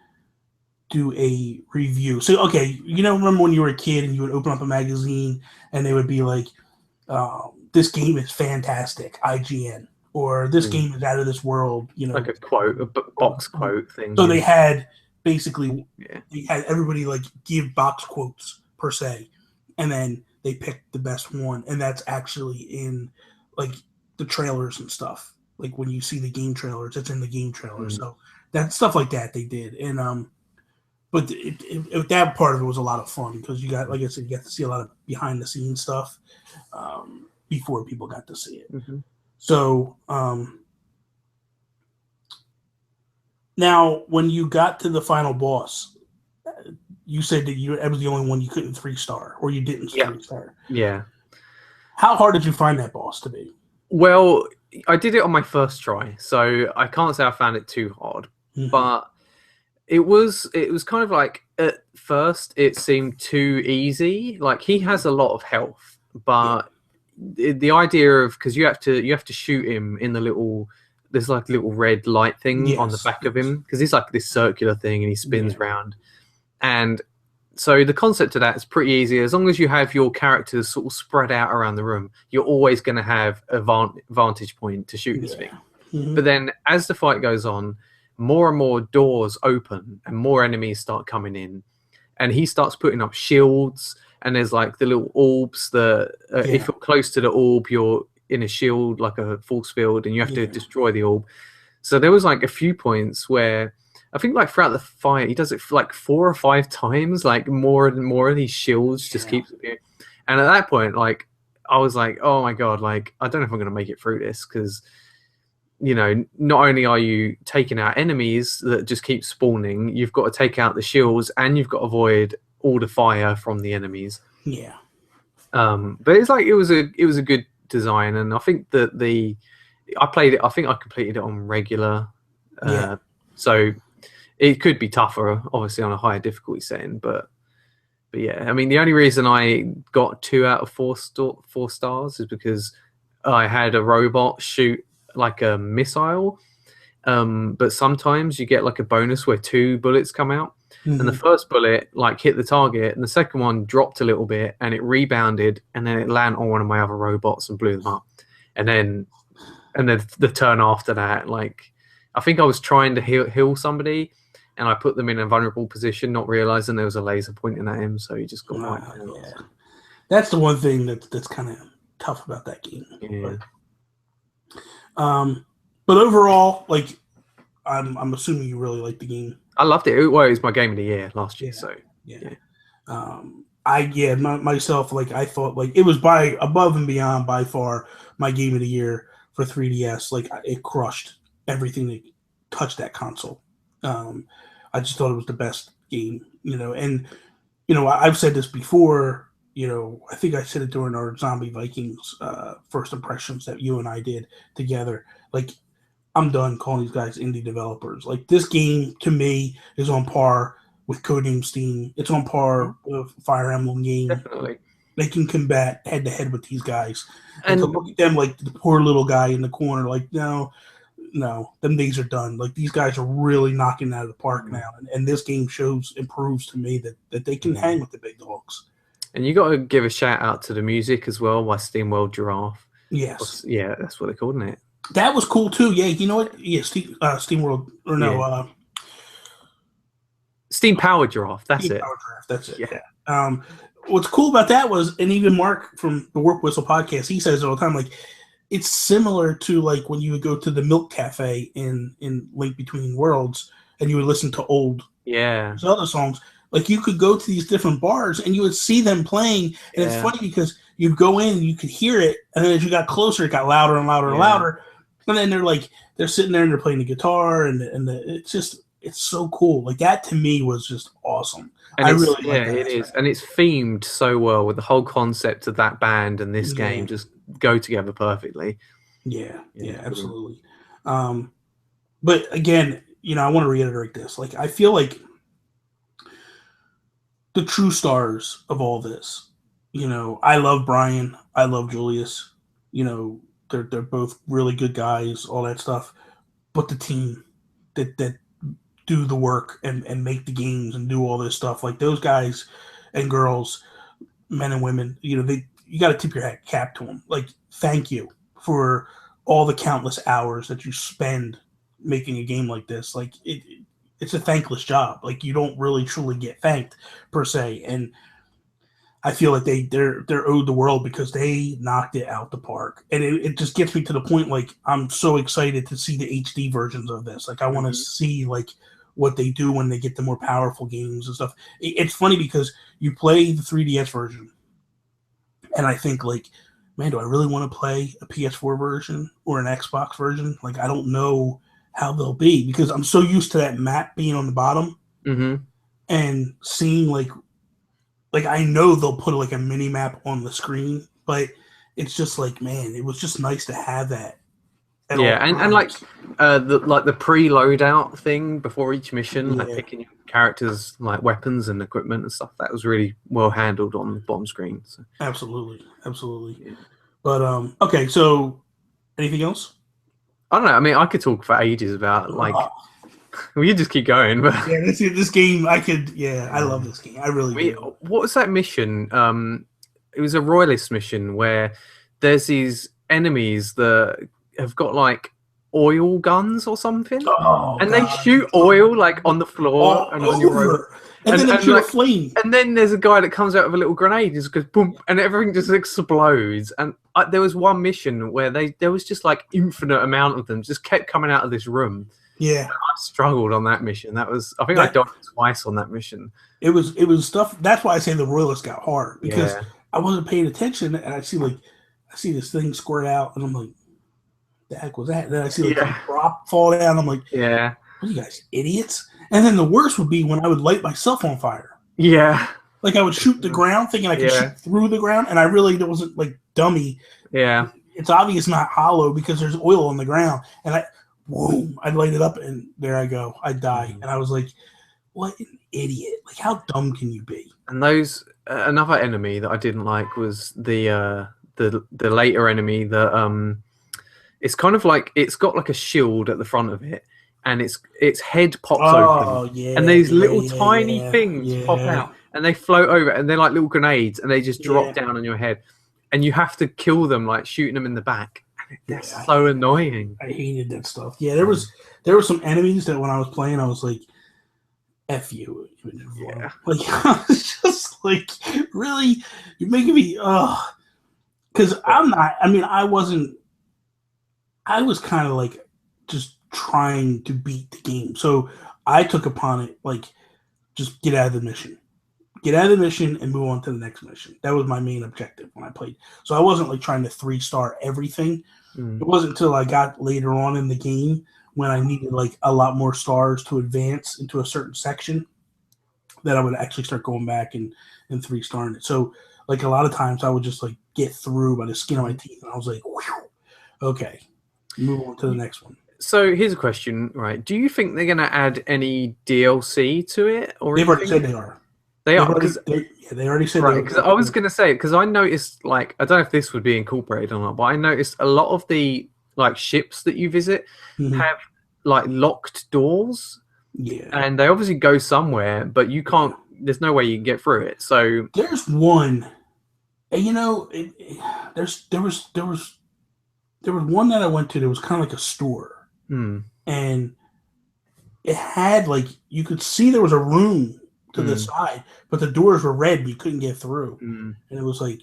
do a review. So, okay, you know, remember when you were a kid and you would open up a magazine and they would be like, this game is fantastic, IGN, or this game is out of this world, you know. Like a quote, a box quote thing. So they had basically, they had everybody like give box quotes per se, and then they picked the best one, and that's actually in like the trailers and stuff. Like when you see the game trailers, it's in the game trailer. So that stuff like that they did, and but that part of it was a lot of fun because you got, like I said, you got to see a lot of behind the scenes stuff before people got to see it. So now when you got to the final boss, you said that that was the only one you couldn't 3-star, or you didn't 3-star. Yeah. How hard did you find that boss to be? Well, I did it on my first try, so I can't say I found it too hard, but it was kind of like at first it seemed too easy. Like he has a lot of health, but the idea of, because you have to shoot him in the little, there's like a little red light thing on the back of him, because it's like this circular thing and he spins round, and so the concept of that is pretty easy. As long as you have your characters sort of spread out around the room, you're always going to have a vantage point to shoot this thing. But then as the fight goes on, more and more doors open and more enemies start coming in, and he starts putting up shields, and there's like the little orbs that if you're close to the orb, you're in a shield, like a force field, and you have to destroy the orb. So there was like a few points where I think like throughout the fight, he does it for like 4 or 5 times, like more and more of these shields just keeps appearing. And at that point, like I was like, oh my god, like I don't know if I'm going to make it through this because not only are you taking out enemies that just keep spawning, you've got to take out the shields and you've got to avoid all the fire from the enemies. Yeah. But it's like it was a good design, and I think that I played it. I think I completed it on regular. So it could be tougher, obviously, on a higher difficulty setting. But yeah, I mean, the only reason I got 2 out of 4 stars is because I had a robot shoot like a missile. But sometimes you get like a bonus where 2 bullets come out. And the first bullet like hit the target, and the second one dropped a little bit, and it rebounded, and then it landed on one of my other robots and blew them up. And then the turn after that, like I think I was trying to heal somebody, and I put them in a vulnerable position, not realizing there was a laser pointing at him, so he just got wiped out. Yeah. That's the one thing that's kind of tough about that game. Yeah. But overall, like I'm assuming you really like the game. I loved it. Well, it was my game of the year last year, so yeah. Myself, like I thought, like it was by above and beyond by far my game of the year for 3DS. Like it crushed everything that touched that console. I just thought it was the best game, and I've said this before. I think I said it during our Zombie Vikings first impressions that you and I did together. Like, I'm done calling these guys indie developers. Like, this game, to me, is on par with Codename Steam. It's on par with Fire Emblem game. Definitely. They can combat head-to-head with these guys. And to look at them like the poor little guy in the corner, like, no, them days are done. Like, these guys are really knocking it out of the park now. And this game improves to me that they can hang with the big dogs. And you got to give a shout out to the music as well by Steam World Giraffe. Yes. Yeah, that's what they're called, isn't it? That was cool too. Yeah, you know what? Yeah, Steam World or no, yeah. Steam Powered Giraffe. That's Steam it. Powered Giraffe. That's it. Yeah. What's cool about that was, and even Mark from the Work Whistle podcast, he says it all the time. Like, it's similar to like when you would go to the Milk Cafe in Link Between Worlds, and you would listen to old Zelda songs. Like, you could go to these different bars and you would see them playing, and it's funny because you'd go in and you could hear it, and then as you got closer, it got louder and louder and louder. And then they're sitting there and they're playing the guitar, and it's so cool. Like, that to me was just awesome. And I really like that. It is, and it's themed so well with the whole concept of that band and this game just go together perfectly. Yeah, absolutely. But again, I want to reiterate this. Like, I feel like the true stars of all this, I love Brian, I love Julius. They're both really good guys, all that stuff. But the team that do the work and make the games and do all this stuff, like those guys and girls, men and women, you got to tip your cap to them. Like, thank you for all the countless hours that you spend making a game like this. Like, it's a thankless job. Like, you don't really truly get thanked per se. And I feel like they're owed the world because they knocked it out the park. And it just gets me to the point, like, I'm so excited to see the HD versions of this. Like, I want to see, like, what they do when they get the more powerful games and stuff. It's funny because you play the 3DS version, and I think, like, man, do I really want to play a PS4 version or an Xbox version? Like, I don't know how they'll be because I'm so used to that map being on the bottom and seeing, like I know they'll put like a mini map on the screen, but it's just like, man, it was just nice to have that. And like the pre-loadout thing before each mission, like picking your characters, like weapons and equipment and stuff, that was really well handled on the bottom screen. So. Absolutely. Yeah. But okay, so anything else? I don't know. I mean, I could talk for ages about like. We just keep going, but yeah, this game I could. Yeah, I love this game. I really do. What was that mission? It was a royalist mission where there's these enemies that have got like oil guns or something, and they shoot oil like on the floor and on your road. And then they shoot a flame. And then there's a guy that comes out with a little grenade and just goes boom, and everything just explodes. And there was one mission where there was just like infinite amount of them just kept coming out of this room. Yeah, I struggled on that mission. I think I died twice on that mission. It was stuff. That's why I say the Royalists got hard because I wasn't paying attention, and I see like I see this thing squirt out, and I'm like, the heck was that? And then I see like Yeah. a drop fall down. I'm like, Yeah. what are you guys, idiots? And then the worst would be when I would light myself on fire. Yeah. Like I would shoot the ground thinking I could shoot through the ground, and I really wasn't like dummy. Yeah. It's obvious not hollow because there's oil on the ground. And I'd light it up, and there I go. I'd die. And I was like, what an idiot. Like, how dumb can you be? And those, another enemy that I didn't like was the later enemy that, it's kind of like, it's got like a shield at the front of it, and its head pops open. Yeah, and these little tiny things pop out, and they float over, and they're like little grenades, and they just drop down on your head. And you have to kill them, like shooting them in the back. And that's so annoying. I hated that stuff. Yeah, there were some enemies that when I was playing, I was like, F you. Yeah. Like, I was just like, really? You're making me, because I'm not, I mean, I was kind of like just trying to beat the game. So I took upon it, like, just get out of the mission. Get out of the mission and move on to the next mission. That was my main objective when I played. So I wasn't like trying to 3-star everything. It wasn't until I got later on in the game when I needed like a lot more stars to advance into a certain section that I would actually start going back and 3-starring it. So like a lot of times I would just like get through by the skin of my teeth, and I was like, whew, okay, move on to the next one. So here's a question, right? Do you think they're going to add any DLC to it? Or they've already said they are. They are, they already said right. Because I was going to say, because I noticed, like, I don't know if this would be incorporated or not, but I noticed a lot of the like ships that you visit have like locked doors. Yeah, and they obviously go somewhere, but you can't. There's no way you can get through it. So there's one, and you know, there was one that I went to that was kind of like a store, and it had like you could see there was a room to the side, but the doors were red and you couldn't get through. And it was like,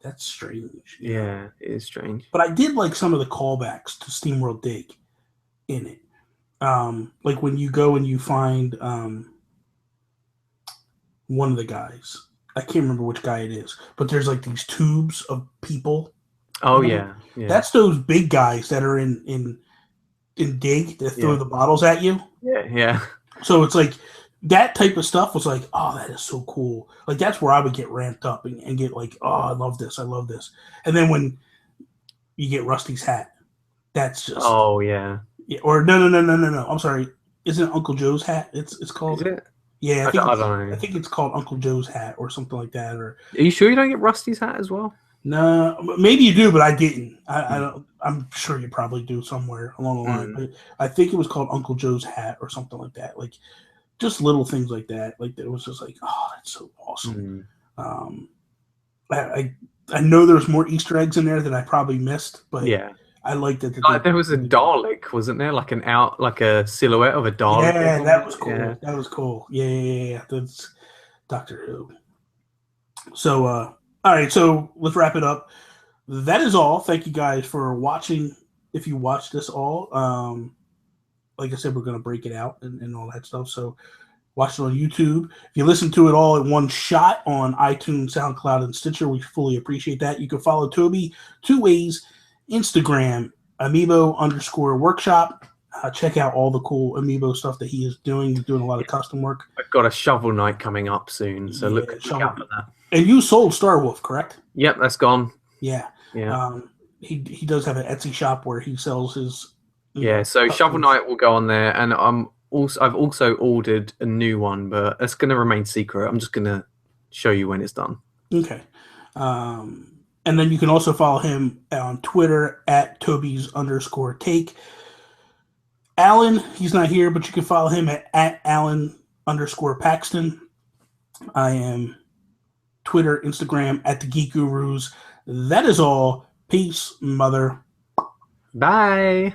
that's strange. Yeah, it is strange. But I did like some of the callbacks to Steam World Dig in it. Like when you go and you find one of the guys. I can't remember which guy it is, but there's like these tubes of people. Oh yeah. That's those big guys that are in Dig that throw the bottles at you. Yeah. So it's like that type of stuff was like, oh, that is so cool. Like that's where I would get ramped up and get like, oh, I love this. And then when you get Rusty's hat, that's just yeah. Or no. I'm sorry. Isn't it Uncle Joe's hat? It's called. Is it? Yeah, I don't know. I think it's called Uncle Joe's hat or something like that. Or are you sure you don't get Rusty's hat as well? No, maybe you do, but I didn't. I don't. I'm sure you probably do somewhere along the line. But I think it was called Uncle Joe's hat or something like that. Like just little things like that. Like it was just like, oh, that's so awesome. I know there's more Easter eggs in there that I probably missed, but I liked it. Like there was a Dalek, wasn't there? Like a silhouette of a Dalek. Yeah, that was cool. Yeah. That was cool. Yeah. That's Doctor Who. So, all right. So let's wrap it up. That is all. Thank you guys for watching. If you watched this all, like I said, we're going to break it out and all that stuff. So watch it on YouTube. If you listen to it all in one shot on iTunes, SoundCloud, and Stitcher, we fully appreciate that. You can follow Toby 2 ways. Instagram, amiibo_workshop. Check out all the cool amiibo stuff that he is doing. He's doing a lot of custom work. I've got a Shovel Knight coming up soon, so look out for that. And you sold Starwolf, correct? Yep, that's gone. Yeah. He does have an Etsy shop where he sells his. So Shovel Knight will go on there, and I've also ordered a new one, but it's going to remain secret. I'm just going to show you when it's done. Okay. And then you can also follow him on Twitter at Toby's_take. Allan, he's not here, but you can follow him at Allan_Paxton. I am Twitter, Instagram at the Geek Gurus. That is all. Peace, mother. Bye.